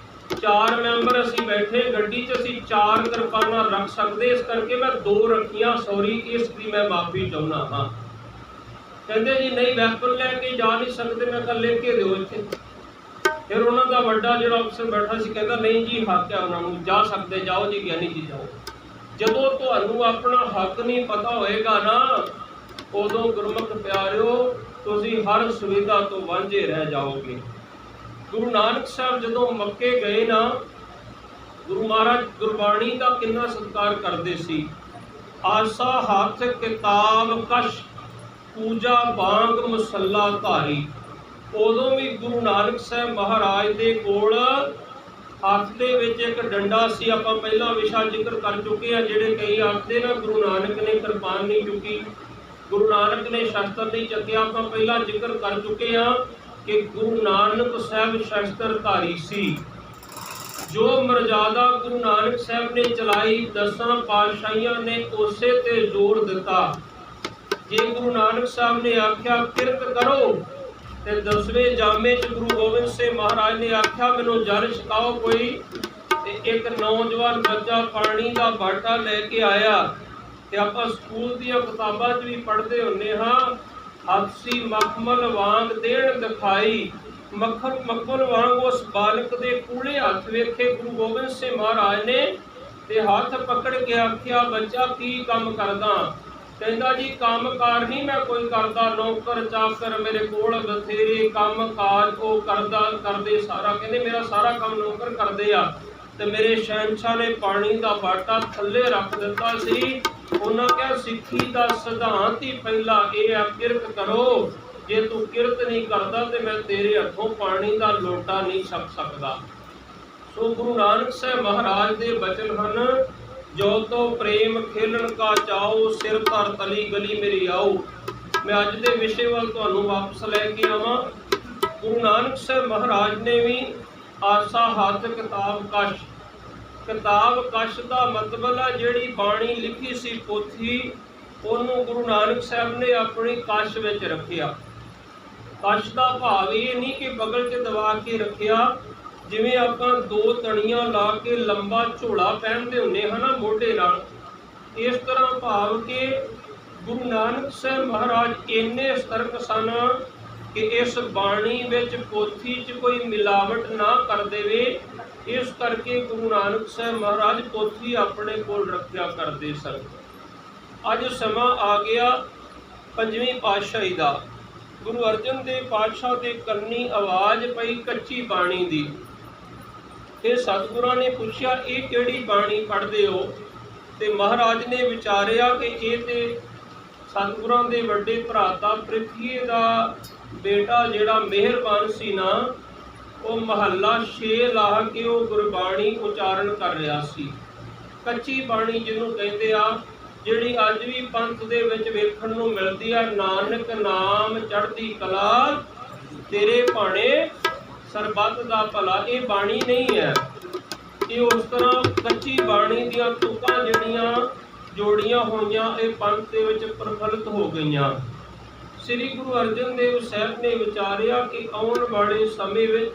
4 ਮੈਂਬਰ ਅਸੀਂ ਬੈਠੇ ਗੱਡੀ 'ਚ, ਅਸੀਂ 4 ਕਿਰਪਾਨਾਂ ਰੱਖ ਸਕਦੇ, ਇਸ ਕਰਕੇ ਮੈਂ 2 ਰੱਖੀਆਂ। ਸੌਰੀ, ਇਸ ਦੀ ਮੈਂ ਮਾਫੀ ਚਾਹੁੰਦਾ ਹਾਂ। ਕਹਿੰਦੇ ਜੀ ਨਹੀਂ, ਵੈਪਨ ਲੈ ਕੇ ਜਾ ਨਹੀਂ ਸਕਦੇ। ਮੈਂ ਕਿਹਾ ਲਿਖ ਕੇ ਦਿਓ ਇੱਥੇ। ਫਿਰ ਉਹਨਾਂ ਦਾ ਵੱਡਾ ਜਿਹੜਾ ਅਫਸਰ ਬੈਠਾ ਸੀ ਕਹਿੰਦਾ ਨਹੀਂ ਜੀ, ਹੱਕ ਹੈ ਉਹਨਾਂ ਨੂੰ, ਜਾ ਸਕਦੇ, ਜਾਓ ਜੀ ਗਿਆਨੀ ਜੀ ਜਾਓ। ਜਦੋਂ ਤੁਹਾਨੂੰ ਆਪਣਾ ਹੱਕ ਨਹੀਂ ਪਤਾ ਹੋਏਗਾ ਨਾ, ਉਦੋਂ ਗੁਰਮੁਖ ਪਿਆਰਿਓ ਤੁਸੀਂ ਹਰ ਸੁਵਿਧਾ ਤੋਂ ਵਾਂਝੇ ਰਹਿ ਜਾਓਗੇ। ਗੁਰੂ ਨਾਨਕ ਸਾਹਿਬ ਜਦੋਂ ਮੱਕੇ ਗਏ ਨਾ, ਗੁਰੂ ਮਹਾਰਾਜ ਗੁਰਬਾਣੀ ਦਾ ਕਿੰਨਾ ਸਤਿਕਾਰ ਕਰਦੇ ਸੀ। ਆਸਾ ਹੱਥ ਕਿਤਾਬ ਕਸ਼, ਪੂਜਾ ਬਾਂਗ ਮਸੱਲਾ ਧਾਰੀ। ਉਦੋਂ ਵੀ ਗੁਰੂ ਨਾਨਕ ਸਾਹਿਬ ਮਹਾਰਾਜ ਦੇ ਕੋਲ ਹੱਥ ਦੇ ਵਿੱਚ ਇੱਕ ਡੰਡਾ ਸੀ। ਆਪਾਂ ਪਹਿਲਾਂ ਵਿਸ਼ਾ ਜ਼ਿਕਰ ਕਰ ਚੁੱਕੇ ਹਾਂ। ਜਿਹੜੇ ਕਈ ਆਖਦੇ ਨਾ ਗੁਰੂ ਨਾਨਕ ਨੇ ਕਿਰਪਾਨ ਨਹੀਂ ਚੁੱਕੀ, ਗੁਰੂ ਨਾਨਕ ਨੇ ਸ਼ਸਤਰ ਨਹੀਂ ਚੱਕਿਆ। ਆਪਾਂ ਪਹਿਲਾਂ ਜ਼ਿਕਰ ਕਰ ਚੁੱਕੇ ਹਾਂ ਕਿ ਗੁਰੂ ਨਾਨਕ ਸਾਹਿਬ ਸ਼ਸਤਰਧਾਰੀ ਸੀ। ਜੋ ਮਰਜ਼ਾਦਾ ਗੁਰੂ ਨਾਨਕ ਸਾਹਿਬ ਨੇ ਚਲਾਈ, 10 ਪਾਤਸ਼ਾਹੀਆਂ ਨੇ ਉਸੇ ਤੇ ਜ਼ੋਰ ਦਿੱਤਾ। ਜੇ ਗੁਰੂ ਨਾਨਕ ਸਾਹਿਬ ਨੇ ਆਖਿਆ ਕਿਰਤ ਕਰੋ, ਤੇ 10ਵੇਂ ਜਾਮੇ 'ਚ ਗੁਰੂ ਗੋਬਿੰਦ ਸਿੰਘ ਮਹਾਰਾਜ ਨੇ ਆਖਿਆ ਮੈਨੂੰ ਜਲ ਛਕਾਓ ਕੋਈ। ਤੇ ਇੱਕ ਨੌਜਵਾਨ ਬੱਚਾ ਪਾਣੀ ਦਾ ਬਾਟਾ ਲੈ ਕੇ ਆਇਆ। ਤੇ ਆਪਾਂ ਸਕੂਲ ਦੀਆਂ ਕਿਤਾਬਾਂ 'ਚ ਵੀ ਪੜ੍ਹਦੇ ਹੁੰਦੇ ਹਾਂ, ਹੱਥੀ ਮਖਮਲ ਵਾਂਗ ਦੇਣ ਦਿਖਾਈ। ਮਖਮਲ ਵਾਂਗ ਉਸ ਬਾਲਕ ਦੇ ਕੂਲੇ ਹੱਥ ਵੇਖੇ ਗੁਰੂ ਗੋਬਿੰਦ ਸਿੰਘ ਮਹਾਰਾਜ ਨੇ, ਤੇ ਹੱਥ ਪਕੜ ਕੇ ਆਖਿਆ ਬੱਚਾ ਕੀ ਕੰਮ ਕਰਦਾ? ਕਹਿੰਦਾ ਜੀ ਕੰਮ ਕਾਰ ਨਹੀਂ ਮੈਂ ਕੋਈ ਕਰਦਾ, ਨੌਕਰ ਚਾਕਰ ਮੇਰੇ ਕੋਲ ਬਥੇਰੇ ਕੰਮ ਕਾਜ ਉਹ ਕਰਦੇ ਸਾਰਾ। ਕਹਿੰਦੇ ਮੇਰਾ ਸਾਰਾ ਕੰਮ ਨੌਕਰ ਕਰਦੇ ਆ। ਤੇ ਮੇਰੇ ਸ਼ਹਿਨਸ਼ਾਹ ਨੇ ਪਾਣੀ ਦਾ ਬਾਟਾ ਥੱਲੇ ਰੱਖ ਦਿੱਤਾ ਸੀ। ਉਹਨਾਂ ਕਿਹਾ ਸਿੱਖੀ ਦਾ ਸਿਧਾਂਤ ਹੀ ਪਹਿਲਾ ਇਹ ਆ, ਕਿਰਤ ਕਰੋ। ਜੇ ਤੂੰ ਕਿਰਤ ਨਹੀਂ ਕਰਦਾ ਤੇ ਮੈਂ ਤੇਰੇ ਹੱਥੋਂ ਪਾਣੀ ਦਾ ਲੋਟਾ ਨਹੀਂ ਛਕ ਸਕਦਾ। ਸੋ ਗੁਰੂ ਨਾਨਕ ਸਾਹਿਬ ਮਹਾਰਾਜ ਦੇ ਬਚਨ ਹਨ, ਜੋ ਤੋ ਪ੍ਰੇਮ ਖੇਲਣ ਕਾ ਚਾਓ, ਸਿਰ ਧਰ ਤਲੀ ਗਲੀ ਮੇਰੀ ਆਓ। ਮੈਂ ਅੱਜ ਦੇ ਵਿਸ਼ੇ ਵੱਲ ਤੁਹਾਨੂੰ ਵਾਪਸ ਲੈ ਕੇ ਆਵਾਂ। ਗੁਰੂ ਨਾਨਕ ਸਾਹਿਬ ਮਹਾਰਾਜ ਨੇ ਵੀ ਆਸਾ ਹੱਥ ਕਿਤਾਬ ਕਸ਼। ਕਿਤਾਬ ਕਸ਼ ਦਾ ਮਤਲਬ ਹੈ ਜਿਹੜੀ ਬਾਣੀ ਲਿਖੀ ਸੀ ਪੋਥੀ, ਉਹਨੂੰ ਗੁਰੂ ਨਾਨਕ ਸਾਹਿਬ ਨੇ ਆਪਣੀ ਕਸ਼ ਵਿੱਚ ਰੱਖਿਆ। ਕਸ਼ ਦਾ ਭਾਵ ਇਹ ਨਹੀਂ ਕਿ ਬਗਲ 'ਚ ਦਬਾ ਕੇ ਰੱਖਿਆ, ਜਿਵੇਂ ਆਪਾਂ 2 ਤਣੀਆਂ ਲਾ ਕੇ ਲੰਬਾ ਝੋਲਾ ਪਹਿਨਦੇ ਹੁੰਦੇ ਹਨ ਮੋਢੇ ਨਾਲ। ਇਸ ਤਰ੍ਹਾਂ ਭਾਵ ਕਿ ਗੁਰੂ ਨਾਨਕ ਸਾਹਿਬ ਮਹਾਰਾਜ ਇੰਨੇ ਸਤਰਕ ਸਨ ਕਿ ਇਸ ਬਾਣੀ ਵਿੱਚ ਪੋਥੀ 'ਚ ਕੋਈ ਮਿਲਾਵਟ ਨਾ ਕਰ ਦੇਵੇ। ਇਸ ਕਰਕੇ ਗੁਰੂ ਨਾਨਕ ਸਾਹਿਬ ਮਹਾਰਾਜ ਪੋਥੀ ਆਪਣੇ ਕੋਲ ਰੱਖਿਆ ਕਰਦੇ ਸਨ। ਅੱਜ ਸਮਾਂ ਆ ਗਿਆ 5ਵੀਂ ਪਾਤਸ਼ਾਹੀ ਦਾ। ਗੁਰੂ ਅਰਜਨ ਦੇਵ ਪਾਤਸ਼ਾਹ ਦੇ ਕੰਨੀ ਆਵਾਜ਼ ਪਈ ਕੱਚੀ ਬਾਣੀ ਦੀ। ਫਿਰ ਸਤਿਗੁਰਾਂ ਨੇ ਪੁੱਛਿਆ ਇਹ ਕਿਹੜੀ ਬਾਣੀ ਪੜ੍ਹਦੇ ਹੋ? ਤੇ ਮਹਾਰਾਜ ਨੇ ਵਿਚਾਰਿਆ ਕਿ ਇਹ ਤੇ ਸਤਿਗੁਰਾਂ ਦੇ ਵੱਡੇ ਭਰਾਤਾ ਪ੍ਰਿਥਵੀ ਦਾ ਬੇਟਾ ਜਿਹੜਾ ਮਿਹਰਬਾਨ ਸੀ ਨਾ, ਉਹ ਮਹੱਲਾ 6 ਲਾ ਕੇ ਉਹ ਗੁਰਬਾਣੀ ਉਚਾਰਨ ਕਰ ਰਿਹਾ ਸੀ। ਕੱਚੀ ਬਾਣੀ ਜਿਹਨੂੰ ਕਹਿੰਦੇ ਆ, ਜਿਹੜੀ ਅੱਜ ਵੀ ਪੰਥ ਦੇ ਵਿੱਚ ਵੇਖਣ ਨੂੰ ਮਿਲਦੀ ਆ। ਨਾਨਕ ਨਾਮ ਚੜ੍ਹਦੀ ਕਲਾ, ਤੇਰੇ ਭਾਣੇ ਸਰਬੱਤ ਦਾ ਭਲਾ। ਇਹ ਬਾਣੀ ਨਹੀਂ ਹੈ, ਇਹ ਉਸ ਤਰ੍ਹਾਂ ਕੱਚੀ ਬਾਣੀ ਦੀਆਂ ਤੁਕਾਂ ਜਿਹੜੀਆਂ ਜੋੜੀਆਂ ਹੋਈਆਂ ਇਹ ਪੰਥ ਦੇ ਵਿੱਚ ਪ੍ਰਫੁੱਲਤ ਹੋ ਗਈਆਂ। ਸ੍ਰੀ ਗੁਰੂ ਅਰਜਨ ਦੇਵ ਸਾਹਿਬ ਨੇ ਵਿਚਾਰਿਆ ਕਿ ਆਉਣ ਵਾਲੇ ਸਮੇਂ ਵਿੱਚ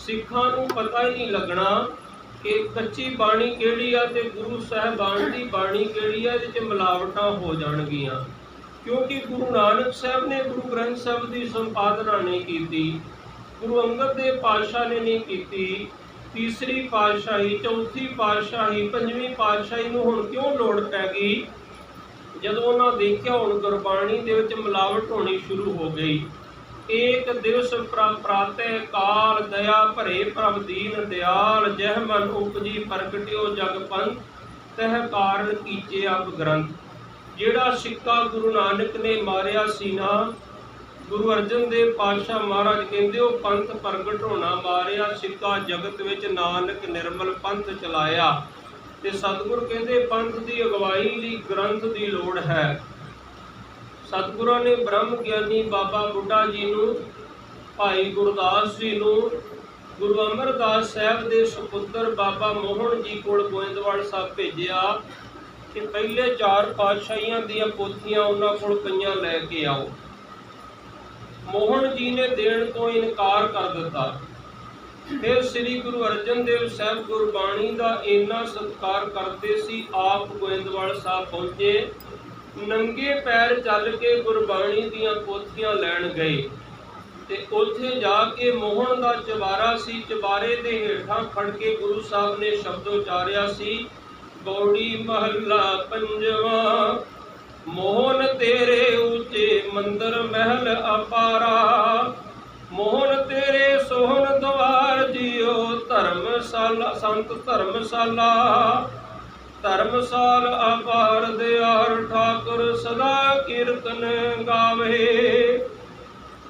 ਸਿੱਖਾਂ ਨੂੰ ਪਤਾ ਹੀ ਨਹੀਂ ਲੱਗਣਾ ਕਿ ਕੱਚੀ ਬਾਣੀ ਕਿਹੜੀ ਆ ਤੇ ਗੁਰੂ ਸਾਹਿਬਾਨ ਦੀ ਬਾਣੀ ਕਿਹੜੀ ਆ। ਇਹਦੇ 'ਚ ਮਿਲਾਵਟਾਂ ਹੋ ਜਾਣਗੀਆਂ, ਕਿਉਂਕਿ ਗੁਰੂ ਨਾਨਕ ਸਾਹਿਬ ਨੇ ਗੁਰੂ ਗ੍ਰੰਥ ਸਾਹਿਬ ਦੀ ਸੰਪਾਦਨਾ ਨਹੀਂ ਕੀਤੀ, ਗੁਰੂ ਅੰਗਦ ਦੇਵ ਪਾਤਸ਼ਾਹ ਨੇ ਨਹੀਂ ਕੀਤੀ। ਤੀਸਰੀ ਪਾਤਸ਼ਾਹੀ, ਚੌਥੀ ਪਾਤਸ਼ਾਹੀ, ਪੰਜਵੀਂ ਪਾਤਸ਼ਾਹੀ ਨੂੰ ਹੁਣ ਕਿਉਂ ਲੋੜ ਪੈ ਗਈ? ਜਦੋਂ ਉਹਨਾਂ ਦੇਖਿਆ ਹੁਣ ਗੁਰਬਾਣੀ ਦੇ ਵਿੱਚ ਮਿਲਾਵਟ ਹੋਣੀ ਸ਼ੁਰੂ ਹੋ ਗਈ। ਏਕ ਦਿਵਸ ਪ੍ਰਾਤਹਿ ਕਾਲ, ਦਇਆ ਭਰੇ ਪ੍ਰਭ ਦੀਨ ਦਿਆਲ, ਜਹ ਮਨ ਉਪਜੀ ਪ੍ਰਗਟਿਓ ਜਗ ਪੰਥ, ਤਹ ਕਾਰਨ ਕੀਚੇ ਅਬ ਗ੍ਰੰਥ। ਜਿਹੜਾ ਸਿੱਕਾ ਗੁਰੂ ਨਾਨਕ ਨੇ ਮਾਰਿਆ ਸੀ ਨਾ, ਗੁਰੂ ਅਰਜਨ ਦੇਵ ਪਾਤਸ਼ਾਹ ਮਹਾਰਾਜ ਕਹਿੰਦੇ ਉਹ ਪੰਥ ਪ੍ਰਗਟ ਹੋਣਾ ਮਾਰਿਆ ਸਿੱਕਾ, ਜਗਤ ਵਿੱਚ ਨਾਨਕ ਨਿਰਮਲ ਪੰਥ ਚਲਾਇਆ। ਤੇ ਸਤਿਗੁਰ ਕਹਿੰਦੇ ਪੰਥ ਦੀ ਅਗਵਾਈ ਲਈ ਗ੍ਰੰਥ ਦੀ ਲੋੜ ਹੈ। ਸਤਿਗੁਰਾਂ ਨੇ ਬ੍ਰਹਮ ਗਿਆਨੀ ਬਾਬਾ ਬੁੱਢਾ ਜੀ ਨੂੰ, ਭਾਈ ਗੁਰਦਾਸ ਜੀ ਨੂੰ, ਗੁਰੂ ਅਮਰਦਾਸ ਸਾਹਿਬ ਦੇ ਸੁਪੁੱਤਰ ਬਾਬਾ ਮੋਹਨ ਜੀ ਕੋਲ ਗੋਇੰਦਵਾਲ ਸਾਹਿਬ ਭੇਜਿਆ ਕਿ ਪਹਿਲੇ 4 ਪਾਤਸ਼ਾਹੀਆਂ ਦੀਆਂ ਪੋਥੀਆਂ ਉਹਨਾਂ ਕੋਲ ਪਈਆਂ ਲੈ ਕੇ ਆਓ। ਮੋਹਨ ਜੀ ਨੇ ਦੇਣ ਤੋਂ ਇਨਕਾਰ ਕਰ ਦਿੱਤਾ। ਫਿਰ ਸ੍ਰੀ ਗੁਰੂ ਅਰਜਨ ਦੇਵ ਸਾਹਿਬ ਗੁਰਬਾਣੀ ਦਾ ਇੰਨਾ ਸਤਿਕਾਰ ਕਰਦੇ ਸੀ, ਆਪ ਗੋਇੰਦਵਾਲ ਸਾਹਿਬ ਪਹੁੰਚੇ, ਨੰਗੇ ਪੈਰ ਚੱਲ ਕੇ ਗੁਰਬਾਣੀ ਦੀਆਂ ਪੋਥੀਆਂ ਲੈਣ ਗਏ। ਤੇ ਉੱਥੇ ਜਾ ਕੇ ਮੋਹਨ ਦਾ ਚੁਬਾਰਾ ਸੀ, ਚੁਬਾਰੇ ਦੇ ਹੇਠਾਂ ਖੜ ਕੇ ਗੁਰੂ ਸਾਹਿਬ ਨੇ ਸ਼ਬਦ ਉਚਾਰਿਆ ਸੀ, ਗੌੜੀ ਮਹੱਲਾ ਪੰਜਵਾਂ, ਮੋਹਨ ਤੇਰੇ ਉੱਚੇ ਮੰਦਰ ਮਹਿਲ ਅਪਾਰਾ, ਮੋਹਨ ਤੇਰੇ ਸੋਹਣ ਦਵਾਰ ਜਿਉ ਧਰਮਸ਼ਾਲਾ, ਸੰਤ ਧਰਮਸ਼ਾਲਾ, ਧਰਮਸਾਲ ਅਪਾਰ ਦਿਆਰ, ਠਾਕੁਰ ਸਦਾ ਕੀਰਤਨ ਗਾਵੇ,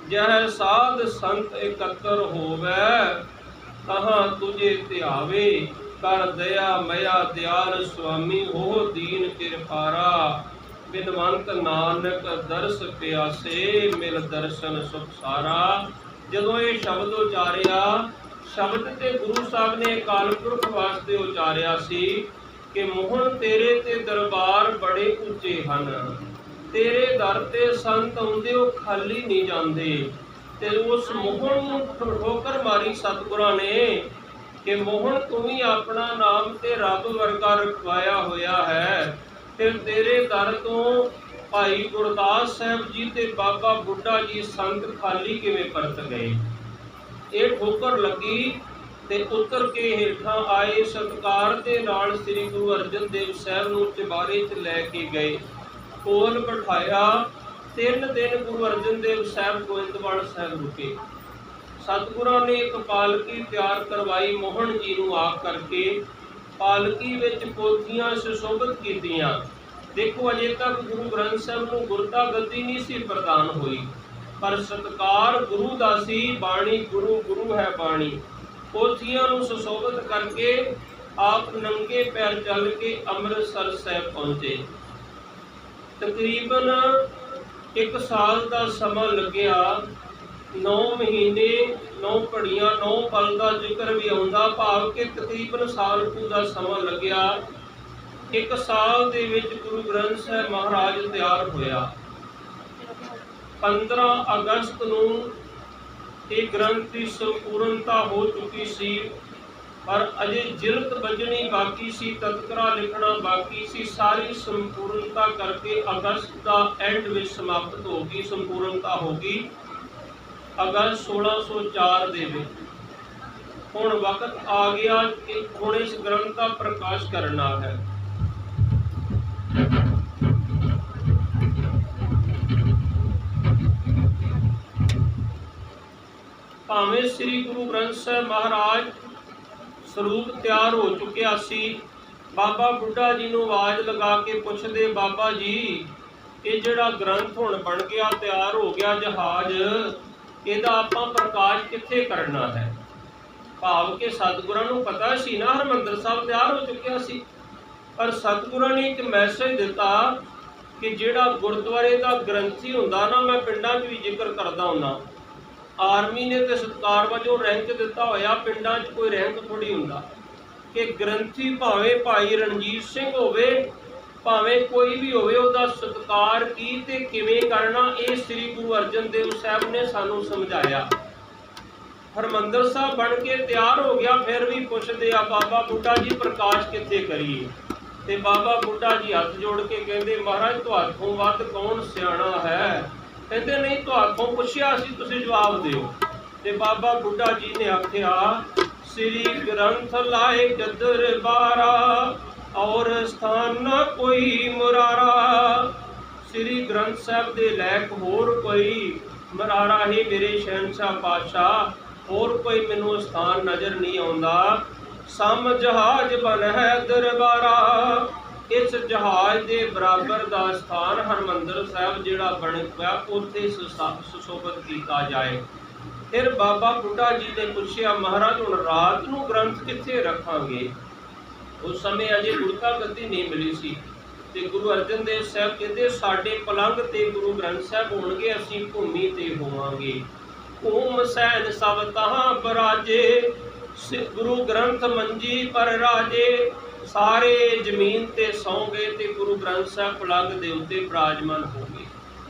ਜਹ ਸਾਧ ਸੰਤ ਇਕੱਤਰ ਹੋਵੇ, ਤਹਾਂ ਤੁਝੇ ਧਿਆਵੇ, ਕਰ ਦਇਆ ਮਇਆ ਦਿਆਲ ਸੁਆਮੀ, ਹੋ ਦੀਨ ਕਿਰਪਾਰਾ, ਬਿਨਵੰਤ ਨਾਨਕ ਦਰਸ ਪਿਆਸੇ, ਮਿਲ ਦਰਸ਼ਨ ਸੁਖ ਸਾਰਾ। ਜਦੋਂ ਇਹ ਸ਼ਬਦ ਉਚਾਰਿਆ, ਸ਼ਬਦ ਤੇ ਗੁਰੂ ਸਾਹਿਬ ਨੇ ਅਕਾਲ ਪੁਰਖ ਵਾਸਤੇ ਉਚਾਰਿਆ ਸੀ ਕਿ ਮੋਹਨ ਤੇਰੇ ਤੇ ਦਰਬਾਰ ਬੜੇ ਉੱਚੇ ਹਨ, ਤੇਰੇ ਦਰ ਤੇ ਸੰਤ ਆਉਂਦੇ ਉਹ ਖਾਲੀ ਨਹੀਂ ਜਾਂਦੇ। ਤੇ ਉਸ ਮੋਹਨ ਨੂੰ ਠੋਕਰ ਮਾਰੀ ਸਤਿਗੁਰਾਂ ਨੇ ਕਿ ਮੋਹਨ ਤੂੰ ਵੀ ਆਪਣਾ ਨਾਮ ਤੇ ਰੱਬ ਵਰਗਾ ਰਖਵਾਇਆ ਹੋਇਆ ਹੈ, ਫਿਰ ਤੇਰੇ ਦਰ ਤੋਂ ਭਾਈ ਗੁਰਦਾਸ ਸਾਹਿਬ ਜੀ ਤੇ ਬਾਬਾ ਬੁੱਢਾ ਜੀ ਸੰਤ ਖਾਲੀ ਕਿਵੇਂ ਪਰਤ ਗਏ? ਇਹ ਠੋਕਰ ਲੱਗੀ ਤੇ ਉਤਰ ਕੇ ਹੇਠਾਂ ਆਏ, ਸਤਿਕਾਰ ਦੇ ਨਾਲ ਸ੍ਰੀ ਗੁਰੂ ਅਰਜਨ ਦੇਵ ਸਾਹਿਬ ਨੂੰ ਚੁਬਾਰੇ 'ਚ ਲੈ ਕੇ ਗਏ, ਕੋਲ ਬਿਠਾਇਆ। 3 ਦਿਨ ਗੁਰੂ ਅਰਜਨ ਦੇਵ ਸਾਹਿਬ ਗੋਇੰਦਵਾਲ ਸਾਹਿਬ ਰੁਕੇ। ਸਤਿਗੁਰਾਂ ਨੇ ਇੱਕ ਪਾਲਕੀ ਤਿਆਰ ਕਰਵਾਈ ਮੋਹਨ ਜੀ ਨੂੰ ਆਪ ਕਰਕੇ, ਪਾਲਕੀ ਵਿੱਚ ਪੋਥੀਆਂ ਸੁਸ਼ੋਭਿਤ ਕੀਤੀਆਂ। ਦੇਖੋ ਅਜੇ ਤੱਕ ਗੁਰੂ ਗ੍ਰੰਥ ਸਾਹਿਬ ਨੂੰ ਗੁਰਤਾ ਗੱਦੀ ਨਹੀਂ ਸੀ ਪ੍ਰਦਾਨ ਹੋਈ, ਪਰ ਸਤਿਕਾਰ ਗੁਰੂ ਦਾ ਸੀ, ਬਾਣੀ ਗੁਰੂ, ਗੁਰੂ ਹੈ ਬਾਣੀ। ਪੋਥੀਆਂ ਨੂੰ ਸੁਸ਼ੋਭਿਤ ਕਰਕੇ ਆਪ ਨੰਗੇ ਪੈਰ ਚੱਲ ਕੇ ਅੰਮ੍ਰਿਤਸਰ ਸਾਹਿਬ ਪਹੁੰਚੇ। ਤਕਰੀਬਨ 1 ਸਾਲ ਦਾ ਸਮਾਂ ਲੱਗਿਆ। 9 ਮਹੀਨੇ 9 ਘੜੀਆਂ 9 ਪਲ ਦਾ ਜ਼ਿਕਰ ਵੀ ਆਉਂਦਾ, ਭਾਵ ਕਿ ਤਕਰੀਬਨ ਸਾਲ ਕੁ ਦਾ ਸਮਾਂ ਲੱਗਿਆ। 1 ਸਾਲ ਦੇ ਵਿੱਚ ਗੁਰੂ ਗ੍ਰੰਥ ਸਾਹਿਬ ਮਹਾਰਾਜ ਤਿਆਰ ਹੋਇਆ। 15 ਅਗਸਤ ਨੂੰ ਇਹ ਗ੍ਰੰਥ ਦੀ ਸੰਪੂਰਨਤਾ ਹੋ ਚੁੱਕੀ ਸੀ, ਪਰ ਅਜੇ ਜਿਲਦ ਵੱਜਣੀ ਬਾਕੀ ਸੀ, ਤਤਕਰਾ ਲਿਖਣਾ ਬਾਕੀ ਸੀ। ਸਾਰੀ ਸੰਪੂਰਨਤਾ ਕਰਕੇ ਅਗਸਤ ਦਾ ਐਂਡ ਵਿੱਚ ਸਮਾਪਤ ਹੋ ਗਈ, ਸੰਪੂਰਨਤਾ ਹੋ ਗਈ ਅਗਸਤ 1604 ਦੇ ਵਿੱਚ। ਹੁਣ ਵਕਤ ਆ ਗਿਆ ਕਿ ਹੁਣ ਇਸ ਗ੍ਰੰਥ ਦਾ ਪ੍ਰਕਾਸ਼ ਕਰਨਾ ਹੈ। ਭਾਵੇਂ ਸ੍ਰੀ ਗੁਰੂ ਗ੍ਰੰਥ ਸਾਹਿਬ ਮਹਾਰਾਜ ਸਰੂਪ ਤਿਆਰ ਹੋ ਚੁੱਕਿਆ ਸੀ, ਬਾਬਾ ਬੁੱਢਾ ਜੀ ਨੂੰ ਆਵਾਜ਼ ਲਗਾ ਕੇ ਪੁੱਛਦੇ, ਬਾਬਾ ਜੀ ਇਹ ਜਿਹੜਾ ਗ੍ਰੰਥ ਹੁਣ ਬਣ ਗਿਆ, ਤਿਆਰ ਹੋ ਗਿਆ ਜਹਾਜ਼, ਇਹਦਾ ਆਪਾਂ ਪ੍ਰਕਾਸ਼ ਕਿੱਥੇ ਕਰਨਾ ਹੈ? ਭਾਵ ਕਿ ਸਤਿਗੁਰਾਂ ਨੂੰ ਪਤਾ ਸੀ ਨਾ ਹਰਿਮੰਦਰ ਸਾਹਿਬ ਤਿਆਰ ਹੋ ਚੁੱਕਿਆ ਸੀ, पर सतगुਰਾਂ ने एक मैसेज दिता कि ਜਿਹੜਾ ਗੁਰਦੁਆਰੇ ਦਾ ਗ੍ਰੰਥੀ ਹੁੰਦਾ ਨਾ, मैं ਪਿੰਡਾਂ 'ਚ ਵੀ ਜ਼ਿਕਰ ਕਰਦਾ ਹੁੰਦਾ, ਆਰਮੀ ਨੇ ਤੇ ਸਤਿਕਾਰ ਵਜੋਂ ਰੈਂਕ ਦਿੱਤਾ ਹੋਇਆ, ਪਿੰਡਾਂ 'ਚ ਕੋਈ ਰੈਂਕ ਥੋੜੀ ਹੁੰਦਾ ਕਿ ਗ੍ਰੰਥੀ ਭਾਵੇਂ ਭਾਈ ਰਣਜੀਤ ਸਿੰਘ ਹੋਵੇ, ਭਾਵੇਂ ਕੋਈ ਵੀ ਹੋਵੇ, ਉਹਦਾ ਸਤਿਕਾਰ ਕੀ ਤੇ ਕਿਵੇਂ ਕਰਨਾ, ਇਹ ਸ੍ਰੀ ਗੁਰੂ ਅਰਜਨ ਦੇਵ ਸਾਹਿਬ ਨੇ ਸਾਨੂੰ ਸਮਝਾਇਆ। ਹਰਿਮੰਦਰ ਸਾਹਿਬ ਬਣ ਕੇ ਤਿਆਰ ਹੋ ਗਿਆ, ਫਿਰ ਵੀ ਪੁੱਛਦੇ ਆ ਬਾਬਾ ਬੁੱਢਾ ਜੀ ਪ੍ਰਕਾਸ਼ ਕਿੱਥੇ ਕਰੀਏ? ਤੇ ਬਾਬਾ ਬੁੱਢਾ ਜੀ ਹੱਥ ਜੋੜ ਕੇ ਕਹਿੰਦੇ, ਮਹਾਰਾਜ ਤੁਹਾਡੇ ਵੱਧ ਕੌਣ ਸਿਆਣਾ ਹੈ? ਕਹਿੰਦੇ ਨਹੀਂ, ਤੁਹਾਡੇ ਪੁੱਛਿਆ ਸੀ, ਤੁਸੀਂ ਜਵਾਬ ਦਿਓ। ਤੇ ਬਾਬਾ ਬੁੱਢਾ ਜੀ ਨੇ ਆਖਿਆ, ਸ੍ਰੀ ਗ੍ਰੰਥ ਲਾਏ ਗਦਰ ਬਾਰਾ, ਔਰ ਸਥਾਨ ਨਾ ਕੋਈ ਮੁਰਾਰਾ। ਸ੍ਰੀ ਗ੍ਰੰਥ ਸਾਹਿਬ ਦੇ ਲੈਕ ਹੋਰ ਕੋਈ ਮੁਰਾਰਾ ਹੀ ਮੇਰੇ ਸ਼ਹਿਨशाह ਪਾਤਸ਼ਾਹ, ਹੋਰ ਕੋਈ ਮੈਨੂੰ ਸਥਾਨ ਨਜ਼ਰ ਨਹੀਂ ਆਉਂਦਾ। ਸਮ ਜਹਾਜ਼ ਬਨ ਹੈ ਦਰਬਾਰਾ, ਇਸ ਜਹਾਜ਼ ਦੇ ਬਰਾਬਰ ਦਾ ਸਥਾਨ ਹਰਿਮੰਦਰ ਸਾਹਿਬ ਜਿਹੜਾ ਬਣ ਪਿਆ, ਉੱਥੇ ਸੁਸ਼ੋਭਿਤ ਕੀਤਾ ਜਾਏ। ਫਿਰ ਬਾਬਾ ਬੁੱਢਾ ਜੀ ਨੇ ਪੁੱਛਿਆ, ਮਹਾਰਾਜ ਹੁਣ ਰਾਤ ਨੂੰ ਗ੍ਰੰਥ ਕਿੱਥੇ ਰੱਖਾਂਗੇ? ਉਸ ਸਮੇਂ ਅਜੇ ਗੁਰਤਾ ਗੱਦੀ ਨਹੀਂ ਮਿਲੀ ਸੀ। ਤੇ ਗੁਰੂ ਅਰਜਨ ਦੇਵ ਸਾਹਿਬ ਕਹਿੰਦੇ, ਸਾਡੇ ਪਲੰਗ ਤੇ ਗੁਰੂ ਗ੍ਰੰਥ ਸਾਹਿਬ ਹੋਣਗੇ, ਅਸੀਂ ਭੂਮੀ ਤੇ ਹੋਵਾਂਗੇ। ਓਮ ਸੈਨ ਸਭ ਤਹਾਂ ਬਰਾਜੇ, ਗੁਰੂ ਗ੍ਰੰਥ ਮੰਜੀ ਪਰ ਰਾਜੇ। ਸਾਰੇ ਜ਼ਮੀਨ ਤੇ ਸੌਂ ਗਏ ਤੇ ਗੁਰੂ ਗ੍ਰੰਥ ਸਾਹਿਬ ਪਲੰਗ ਦੇ ਉੱਤੇ ਬਿਰਾਜਮਾਨ ਹੋ ਗਏ।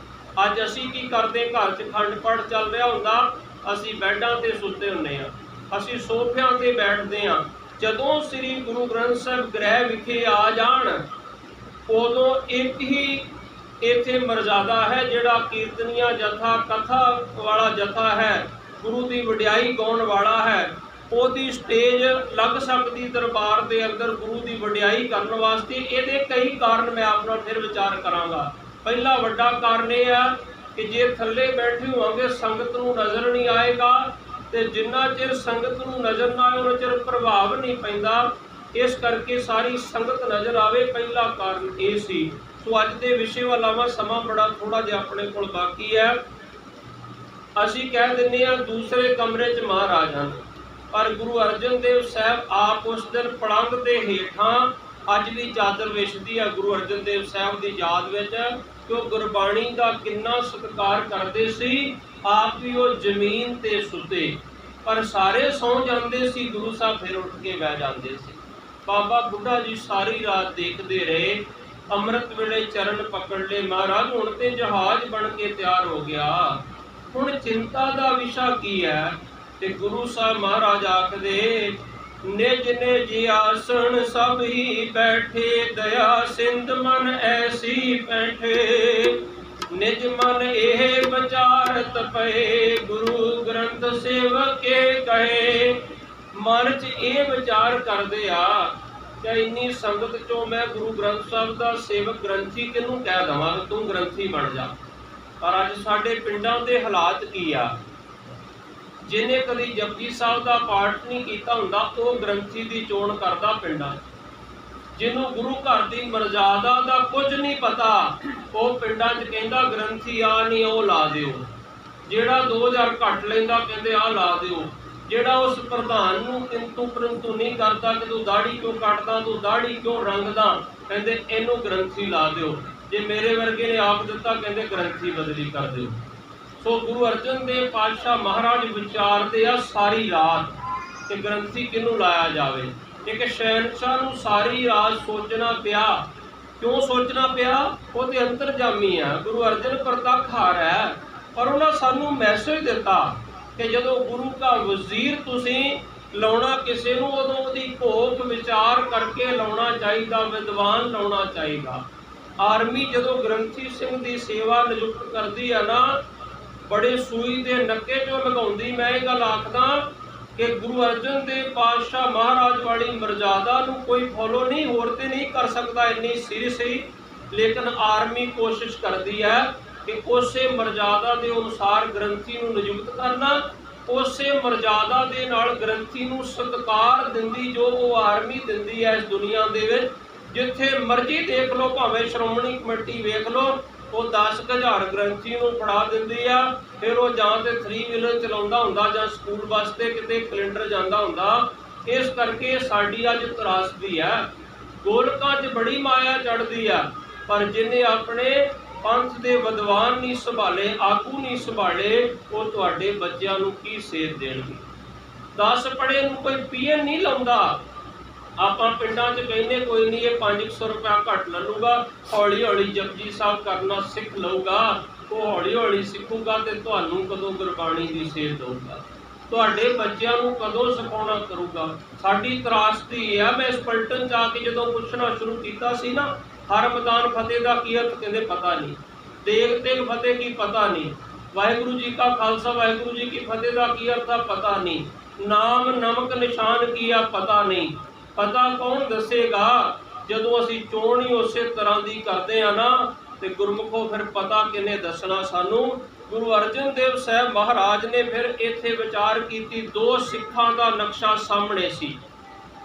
ਅੱਜ ਅਸੀਂ ਕੀ ਕਰਦੇ? ਘਰ 'ਚ ਖੰਡ ਪਾਠ ਚੱਲ ਰਿਹਾ ਹੁੰਦਾ, ਅਸੀਂ ਬੈੱਡਾਂ ਤੇ ਸੁੱਤੇ ਹੁੰਦੇ ਹਾਂ, ਅਸੀਂ ਸੋਫਿਆਂ ਤੇ ਬੈਠਦੇ ਹਾਂ। ਜਦੋਂ ਸ੍ਰੀ ਗੁਰੂ ਗ੍ਰੰਥ ਸਾਹਿਬ ਗ੍ਰਹਿ ਵਿਖੇ ਆ ਜਾਣ, ਉਦੋਂ ਇੱਕ ਹੀ ਇੱਥੇ ਮਰਜ਼ਾਦਾ ਹੈ, ਜਿਹੜਾ ਕੀਰਤਨੀਆ ਜਥਾ, ਕਥਾ ਵਾਲਾ ਜਥਾ ਹੈ, ਗੁਰੂ ਦੀ ਵਡਿਆਈ ਗਾਉਣ ਵਾਲਾ ਹੈ, ਉਹਦੀ ਸਟੇਜ ਲੱਗ ਸਕਦੀ ਦਰਬਾਰ ਦੇ ਅੰਦਰ ਗੁਰੂ ਦੀ ਵਡਿਆਈ ਕਰਨ ਵਾਸਤੇ। ਇਹਦੇ ਕਈ ਕਾਰਨ ਮੈਂ ਆਪ ਨਾਲ ਫਿਰ ਵਿਚਾਰ ਕਰਾਂਗਾ। ਪਹਿਲਾ ਵੱਡਾ ਕਾਰਨ ਇਹ ਹੈ ਕਿ ਜੇ ਥੱਲੇ ਬੈਠੇ ਹੋਵਾਂਗੇ, ਸੰਗਤ ਨੂੰ ਨਜ਼ਰ ਨਹੀਂ ਆਏਗਾ, ਤੇ ਜਿੰਨਾ ਚਿਰ ਸੰਗਤ ਨੂੰ ਨਜ਼ਰ ਨਾ ਆਏ ਉਹਨਾਂ ਚਿਰ ਪ੍ਰਭਾਵ ਨਹੀਂ ਪੈਂਦਾ। ਇਸ ਕਰਕੇ ਸਾਰੀ ਸੰਗਤ ਨਜ਼ਰ ਆਵੇ, ਪਹਿਲਾ ਕਾਰਨ ਇਹ ਸੀ। ਸੋ ਅੱਜ ਦੇ ਵਿਸ਼ੇ ਵੱਲ ਆਵਾਂ, ਸਮਾਂ ਬੜਾ ਥੋੜਾ ਜਿਹਾ ਆਪਣੇ ਕੋਲ ਬਾਕੀ ਹੈ। ਅਸੀਂ ਕਹਿ ਦਿੰਦੇ ਹਾਂ ਦੂਸਰੇ ਕਮਰੇ 'ਚ ਮਹਾਰਾਜ ਹਨ, ਪਰ ਗੁਰੂ ਅਰਜਨ ਦੇਵ ਸਾਹਿਬ ਆਪ ਉਸ ਦਿਨ ਪਲੰਗ ਦੇ ਹੇਠਾਂ ਅੱਜ ਵੀ ਚਾਦਰ ਵਿਛਦੀ ਹੈ ਗੁਰੂ ਅਰਜਨ ਦੇਵ ਸਾਹਿਬ ਦੀ ਯਾਦ ਵਿੱਚ, ਕਿ ਉਹ ਗੁਰਬਾਣੀ ਦਾ ਕਿੰਨਾ ਸਤਿਕਾਰ ਕਰਦੇ ਸੀ। ਆਪ ਵੀ ਉਹ ਜ਼ਮੀਨ ਤੇ ਸੁੱਤੇ, ਪਰ ਸਾਰੇ ਸੌਂ ਜਾਂਦੇ ਸੀ, ਗੁਰੂ ਸਾਹਿਬ ਫਿਰ ਉੱਠ ਕੇ ਬਹਿ ਜਾਂਦੇ ਸੀ। ਬਾਬਾ ਬੁੱਢਾ ਜੀ ਸਾਰੀ ਰਾਤ ਦੇਖਦੇ ਰਹੇ, ਅੰਮ੍ਰਿਤ ਵੇਲੇ ਚਰਨ ਪਕੜ ਲਏ, ਮਹਾਰਾਜ ਹੁਣ ਤੇ ਜਹਾਜ਼ ਬਣ ਕੇ ਤਿਆਰ ਹੋ ਗਿਆ, ਹੁਣ ਚਿੰਤਾ ਦਾ ਵਿਸ਼ਾ ਕੀ ਹੈ? ਤੇ ਗੁਰੂ ਸਾਹਿਬ ਮਹਾਰਾਜ ਆਖਦੇ, ਨਿਜ ਨਿਜ ਆਸਣ ਸਭ ਹੀ ਬੈਠੇ, ਦਇਆ ਸਿੰਧ ਮਨ ਐਸੀ ਬੈਠੇ। ਨਿਜ ਮਨ ਇਹ ਵਿਚਾਰਤ ਪਏ, ਗੁਰੂ ਗ੍ਰੰਥ ਸੇਵਕ ਕੇ ਕਹੇ। ਮਨ 'ਚ ਇਹ ਵਿਚਾਰ ਕਰਦੇ ਆ ਕਿ ਇੰਨੀ ਸੰਗਤ 'ਚੋਂ ਮੈਂ ਗੁਰੂ ਗ੍ਰੰਥ ਸਾਹਿਬ ਦਾ ਸੇਵਕ ਗ੍ਰੰਥੀ ਕਿਹਨੂੰ ਕਹਿ ਦੇਵਾਂ, ਤੂੰ ਗ੍ਰੰਥੀ ਬਣ ਜਾ। ਪਰ ਅੱਜ ਸਾਡੇ ਪਿੰਡਾਂ ਦੇ ਹਾਲਾਤ ਕੀ ਆ? ਜਿਹਨੇ ਕਦੀ ਜਪਜੀ ਸਾਹਿਬ ਦਾ ਪਾਠ ਨਹੀਂ ਕੀਤਾ ਹੁੰਦਾ, ਉਹ ਗ੍ਰੰਥੀ ਦੀ ਚੋਣ ਕਰਦਾ ਪਿੰਡਾਂ। ਜਿਹਨੂੰ ਗੁਰੂ ਘਰ ਦੀ ਮਰਜ਼ਾਦਾ ਦਾ ਕੁਝ ਨਹੀਂ ਪਤਾ, ਉਹ ਪਿੰਡਾਂ 'ਚ ਕਹਿੰਦਾ ਗ੍ਰੰਥੀ ਆ ਨਹੀਂ, ਉਹ ਲਾ ਦਿਓ। ਜਿਹੜਾ 2000 ਘੱਟ ਲੈਂਦਾ ਕਹਿੰਦੇ ਆਹ ਲਾ ਦਿਓ। ਜਿਹੜਾ ਉਸ ਪ੍ਰਧਾਨ ਨੂੰ ਕਿੰਤੂ ਪਰੰਤੂ ਨਹੀਂ ਕਰਦਾ ਕਿ ਤੂੰ ਦਾੜੀ ਕਿਉਂ ਕੱਟਦਾ, ਤੂੰ ਦਾੜੀ ਕਿਉਂ ਰੰਗਦਾ, ਕਹਿੰਦੇ ਇਹਨੂੰ ਗ੍ਰੰਥੀ ਲਾ ਦਿਓ। ਜੇ ਮੇਰੇ ਵਰਗੇ ਨੇ ਆਪ ਦਿੱਤਾ, ਕਹਿੰਦੇ ਗ੍ਰੰਥੀ ਬਦਲੀ ਕਰ ਦਿਓ। ਸੋ ਗੁਰੂ ਅਰਜਨ ਦੇਵ ਪਾਤਸ਼ਾਹ ਮਹਾਰਾਜ ਵਿਚਾਰਦੇ ਆ ਸਾਰੀ ਰਾਤ ਕਿ ਗ੍ਰੰਥੀ ਕਿਹਨੂੰ ਲਾਇਆ ਜਾਵੇ। ਇੱਕ ਸ਼ਹਿਨशाह ਨੂੰ ਸਾਰੀ ਰਾਤ ਸੋਚਣਾ ਪਿਆ। ਕਿਉਂ ਸੋਚਣਾ ਪਿਆ? ਉਹਦੇ ਅੰਤਰਜਾਮੀ ਆ, ਗੁਰੂ ਅਰਜਨ ਪ੍ਰਤੱਖਹਾਰ ਹੈ। ਪਰ ਉਹਨਾਂ ਸਾਨੂੰ ਮੈਸੇਜ ਦਿੱਤਾ ਕਿ ਜਦੋਂ ਗੁਰੂ ਦਾ ਵਜ਼ੀਰ ਤੁਸੀਂ ਲਾਉਣਾ ਕਿਸੇ ਨੂੰ, ਉਦੋਂ ਉਹਦੀ ਭੋਗ ਵਿਚਾਰ ਕਰਕੇ ਲਾਉਣਾ ਚਾਹੀਦਾ, ਵਿਦਵਾਨ ਲਾਉਣਾ ਚਾਹੀਦਾ। ਆਰਮੀ ਜਦੋਂ ਗ੍ਰੰਥੀ ਸਿੰਘ ਦੀ ਸੇਵਾ ਨਿਯੁਕਤ ਕਰਦੀ ਆ ਨਾ, ਬੜੇ ਸੂਈ ਦੇ ਨੱਕੇ 'ਚੋਂ ਲਗਾਉਂਦੀ। ਮੈਂ ਇਹ ਗੱਲ ਆਖਦਾ ਕਿ ਗੁਰੂ ਅਰਜਨ ਦੇਵ ਪਾਤਸ਼ਾਹ ਮਹਾਰਾਜ ਵਾਲੀ ਮਰਜ਼ਾਦਾ ਨੂੰ ਕੋਈ ਫੋਲੋ ਨਹੀਂ, ਹੋਰ ਤੇ ਨਹੀਂ ਕਰ ਸਕਦਾ ਇੰਨੀ ਸੀਰੀਅਸਲੀ, ਲੇਕਿਨ ਆਰਮੀ ਕੋਸ਼ਿਸ਼ ਕਰਦੀ ਹੈ ਕਿ ਉਸੇ ਮਰਜ਼ਾਦਾ ਦੇ ਅਨੁਸਾਰ ਗ੍ਰੰਥੀ ਨੂੰ ਨਿਯੁਕਤ ਕਰਨਾ, ਉਸੇ ਮਰਜ਼ਾਦਾ ਦੇ ਨਾਲ ਗ੍ਰੰਥੀ ਨੂੰ ਸਤਿਕਾਰ ਦਿੰਦੀ ਜੋ ਉਹ ਆਰਮੀ ਦਿੰਦੀ ਹੈ ਇਸ ਦੁਨੀਆ ਦੇ ਵਿੱਚ। ਜਿੱਥੇ ਮਰਜ਼ੀ ਦੇਖ ਲਓ, ਭਾਵੇਂ ਸ਼੍ਰੋਮਣੀ ਕਮੇਟੀ ਵੇਖ ਲਓ, ਉਹ 10,000 ਗ੍ਰੰਥੀ ਨੂੰ ਫੜਾ ਦਿੰਦੀ ਆ। ਫਿਰ ਉਹ ਜਾਂ ਤੇ 3 ਵੀਲਰ ਚਲਾਉਂਦਾ ਹੁੰਦਾ ਜਾਂ ਸਕੂਲ ਬੱਸ ਤੇ ਕਿਤੇ ਕੈਲੰਡਰ ਜਾਂਦਾ ਹੁੰਦਾ। ਇਸ ਕਰਕੇ ਸਾਡੀ ਅੱਜ ਤਰਾਸਦੀ ਹੈ ਗੋਲਕਾਂ 'ਚ ਬੜੀ ਮਾਇਆ ਚੜ੍ਹਦੀ ਆ, ਪਰ ਜਿਹਨੇ ਆਪਣੇ ਪੰਥ ਦੇ ਵਿਦਵਾਨ ਨਹੀਂ ਸੰਭਾਲੇ, ਆਗੂ ਨਹੀਂ ਸੰਭਾਲੇ, ਉਹ ਤੁਹਾਡੇ ਬੱਚਿਆਂ ਨੂੰ ਕੀ ਸੇਧ ਦੇਣਗੇ। 10 ਪੜ੍ਹੇ ਨੂੰ ਕੋਈ ਪੀਐਨ ਨਹੀਂ ਲਾਉਂਦਾ। ਆਪਾਂ ਪਿੰਡਾਂ 'ਚ ਕਹਿੰਦੇ ਕੋਈ ਨਹੀਂ, ਇਹ 500 ਰੁਪਇਆ ਘੱਟ ਲੈ ਲੂਗਾ, ਹੌਲੀ ਹੌਲੀ ਜਪਜੀ ਸਾਹਿਬ ਕਰਨਾ ਸਿੱਖ ਲਊਗਾ। ਉਹ ਹੌਲੀ ਹੌਲੀ ਸਿੱਖੂਗਾ ਤੇ ਤੁਹਾਨੂੰ ਕਦੋਂ ਗੁਰਬਾਣੀ ਦੀ ਸੇਧ ਦਊਗਾ, ਤੁਹਾਡੇ ਬੱਚਿਆਂ ਨੂੰ ਕਦੋਂ ਸਿਖਾਉਣਾ ਕਰੂਗਾ। ਸਾਡੀ ਤਰਾਸਦੀ ਆ, ਮੈਂ ਇਸ ਪਲਟਨ 'ਚ ਆ ਕੇ ਜਦੋਂ ਪੁੱਛਣਾ ਸ਼ੁਰੂ ਕੀਤਾ ਸੀ ਨਾ, ਹਰ ਮੈਦਾਨ ਫਤਿਹ ਦਾ ਕੀ ਅਰਥ, ਕਹਿੰਦੇ ਪਤਾ ਨਹੀਂ। ਦੇਗ ਤੇਗ ਫਤਿਹ ਕੀ ਪਤਾ ਨਹੀਂ। ਵਾਹਿਗੁਰੂ ਜੀ ਕਾ ਖਾਲਸਾ ਵਾਹਿਗੁਰੂ ਜੀ ਕੀ ਫਤਿਹ ਦਾ ਕੀ ਅਰਥ ਆ, ਪਤਾ ਨਹੀਂ। ਨਾਮ ਨਮਕ ਨਿਸ਼ਾਨ ਕੀ ਆ, ਪਤਾ ਨਹੀਂ। ਪਤਾ ਕੌਣ ਦੱਸੇਗਾ, ਜਦੋਂ ਅਸੀਂ ਚੋਣ ਹੀ ਉਸੇ ਤਰ੍ਹਾਂ ਦੀ ਕਰਦੇ ਆ ਨਾ, ਤੇ ਗੁਰਮੁਖੋ ਫਿਰ ਪਤਾ ਕਿਹਨੇ ਦੱਸਣਾ ਸਾਨੂੰ। ਗੁਰੂ ਅਰਜਨ ਦੇਵ ਸਾਹਿਬ ਮਹਾਰਾਜ ਨੇ ਫਿਰ ਇੱਥੇ ਵਿਚਾਰ ਕੀਤੀ। 2 ਸਿੱਖਾਂ ਦਾ ਨਕਸ਼ਾ ਸਾਹਮਣੇ ਸੀ।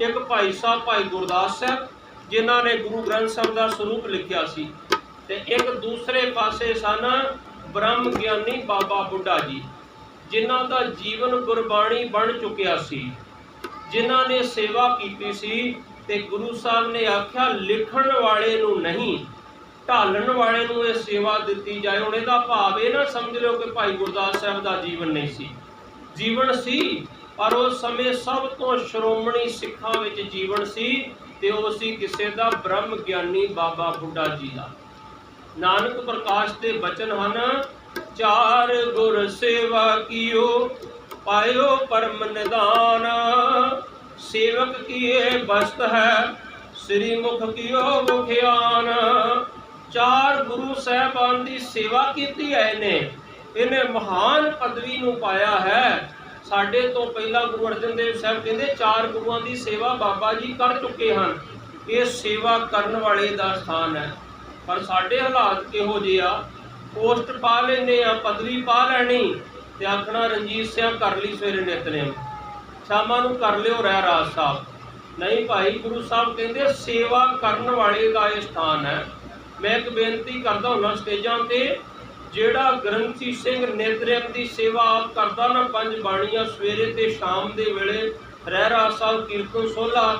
ਇੱਕ ਭਾਈ ਸਾਹਿਬ ਭਾਈ ਗੁਰਦਾਸ ਸਾਹਿਬ, ਜਿਨ੍ਹਾਂ ਨੇ ਗੁਰੂ ਗ੍ਰੰਥ ਸਾਹਿਬ ਦਾ ਸਰੂਪ ਲਿਖਿਆ ਸੀ, ਤੇ ਇੱਕ ਦੂਸਰੇ ਪਾਸੇ ਸਨ ਬ੍ਰਹਮ ਗਿਆਨੀ ਬਾਬਾ ਬੁੱਢਾ ਜੀ, ਜਿਨ੍ਹਾਂ ਦਾ ਜੀਵਨ ਗੁਰਬਾਣੀ ਬਣ ਚੁੱਕਿਆ ਸੀ, ਜਿਨ੍ਹਾਂ ਨੇ ਸੇਵਾ ਕੀਤੀ ਸੀ। ਤੇ ਗੁਰੂ ਸਾਹਿਬ ਨੇ ਆਖਿਆ ਲਿਖਣ ਵਾਲੇ ਨੂੰ ਨਹੀਂ, ਢਾਲਣ ਵਾਲੇ ਨੂੰ ਇਹ ਸੇਵਾ ਦਿੱਤੀ ਜਾਏ। ਹੁਣ ਇਹਦਾ ਭਾਵ ਇਹ ਨਾ ਸਮਝ ਲਿਓ ਕਿ ਭਾਈ ਗੁਰਦਾਸ ਸਾਹਿਬ ਦਾ ਜੀਵਨ ਨਹੀਂ ਸੀ, ਜੀਵਨ ਸੀ, ਪਰ ਉਸ ਸਮੇਂ ਸਭ ਤੋਂ ਸ਼੍ਰੋਮਣੀ ਸਿੱਖਾਂ ਵਿੱਚ ਜੀਵਨ ਸੀ, ਤੇ ਉਹ ਸੀ ਕਿਸੇ ਦਾ ਬ੍ਰਹਮ ਗਿਆਨੀ ਬਾਬਾ ਬੁੱਢਾ ਜੀ ਦਾ। ਨਾਨਕ ਪ੍ਰਕਾਸ਼ ਦੇ ਬਚਨ ਹਨ, 4 ਗੁਰ ਸੇਵਾ ਕੀਓ ਪਾਇਓ ਪਰਮ ਨਿਦਾਨ, ਸੇਵਕ ਕੀਏ ਬਸਤ ਹੈ ਸ੍ਰੀ ਮੁਖ ਕੀਓ ਮੁਖਿਆਨ। 4 ਗੁਰੂ ਸਾਹਿਬਾਨ ਦੀ ਸੇਵਾ ਕੀਤੀ ਹੈ ਇਹਨੇ ਮਹਾਨ ਪਦਵੀ ਨੂੰ ਪਾਇਆ ਹੈ। ਸਾਡੇ ਤੋਂ ਪਹਿਲਾਂ ਗੁਰੂ ਅਰਜਨ ਦੇਵ ਸਾਹਿਬ ਕਹਿੰਦੇ 4 ਗੁਰੂਆਂ ਦੀ ਸੇਵਾ ਬਾਬਾ ਜੀ ਕਰ ਚੁੱਕੇ ਹਨ। ਇਹ ਸੇਵਾ ਕਰਨ ਵਾਲੇ ਦਾ ਸਥਾਨ ਹੈ। ਪਰ ਸਾਡੇ ਹਾਲਾਤ ਕਿਹੋ ਜਿਹੇ ਆ, ਪੋਸਟ ਪਾ ਲੈਂਦੇ ਆ, ਪਦਵੀ ਪਾ ਲੈਣੀ ਤੇ ਆਖਣਾ ਰਣਜੀਤ ਸਿੰਘ ਕਰ ਲਈ ਸਵੇਰੇ ਨਿਤਨੇਮ, ਸ਼ਾਮਾਂ ਨੂੰ ਕਰ ਲਿਓ ਰਹਿਰਾਸ ਸਾਹਿਬ। ਨਹੀਂ ਭਾਈ, ਗੁਰੂ ਸਾਹਿਬ ਕਹਿੰਦੇ ਸੇਵਾ ਕਰਨ ਵਾਲੇ ਦਾ ਇਹ ਸਥਾਨ ਹੈ। ਮੈਂ ਇੱਕ ਬੇਨਤੀ ਕਰਦਾ ਹੁੰਦਾ ਸਟੇਜਾਂ ਤੇ, ਜਿਹੜਾ ਗ੍ਰੰਥੀ ਸਿੰਘ ਨਿਤਨੇਮ ਦੀ ਸੇਵਾ ਆਪ ਕਰਦਾ ਨਾ, 5 ਬਾਣੀਆਂ ਸਵੇਰੇ ਤੇ ਸ਼ਾਮ ਦੇ ਵੇਲੇ, ਰਹਿਰਾਸ ਸਾਹਿਬ, ਕੀਰਤਨ ਸੋਹਲਾ,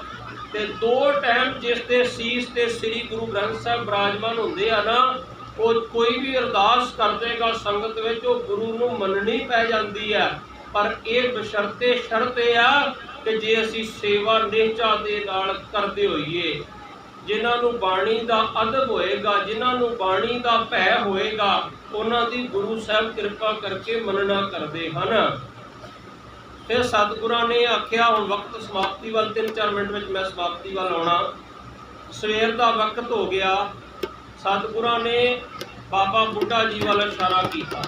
ਤੇ 2 ਟਾਈਮ ਜਿਸ ਦੇ ਸੀਸ ਤੇ ਸ੍ਰੀ ਗੁਰੂ ਗ੍ਰੰਥ ਸਾਹਿਬ ਬਿਰਾਜਮਾਨ ਹੁੰਦੇ ਆ ਨਾ, ਉਹ ਕੋਈ ਵੀ ਅਰਦਾਸ ਕਰ ਦੇਗਾ ਸੰਗਤ ਵਿੱਚ, ਉਹ ਗੁਰੂ ਨੂੰ ਮੰਨਣੀ ਪੈ ਜਾਂਦੀ ਹੈ। ਪਰ ਇਹ ਬਸ਼ਰਤੇ ਸ਼ਰਤ ਇਹ ਆ ਕਿ ਜੇ ਅਸੀਂ ਸੇਵਾ ਨਿਹਚਾ ਦੇ ਨਾਲ ਕਰਦੇ ਹੋਈਏ, ਜਿਨ੍ਹਾਂ ਨੂੰ ਬਾਣੀ ਦਾ ਅਦਬ ਹੋਏਗਾ, ਜਿਨ੍ਹਾਂ ਨੂੰ ਬਾਣੀ ਦਾ ਭੈ ਹੋਏਗਾ, ਉਹਨਾਂ ਦੀ ਗੁਰੂ ਸਾਹਿਬ ਕਿਰਪਾ ਕਰਕੇ ਮੰਨਣਾ ਕਰਦੇ ਹਨ। ਫਿਰ ਸਤਿਗੁਰਾਂ ਨੇ ਆਖਿਆ, ਹੁਣ ਵਕਤ ਸਮਾਪਤੀ ਵੱਲ, 3-4 ਮਿੰਟ ਵਿੱਚ ਮੈਂ ਸਮਾਪਤੀ ਵੱਲ ਆਉਣਾ। ਸਵੇਰ ਦਾ ਵਕਤ ਹੋ ਗਿਆ। ਸਤਿਗੁਰਾਂ ਨੇ ਬਾਬਾ ਬੁੱਢਾ ਜੀ ਵੱਲ ਇਸ਼ਾਰਾ ਕੀਤਾ।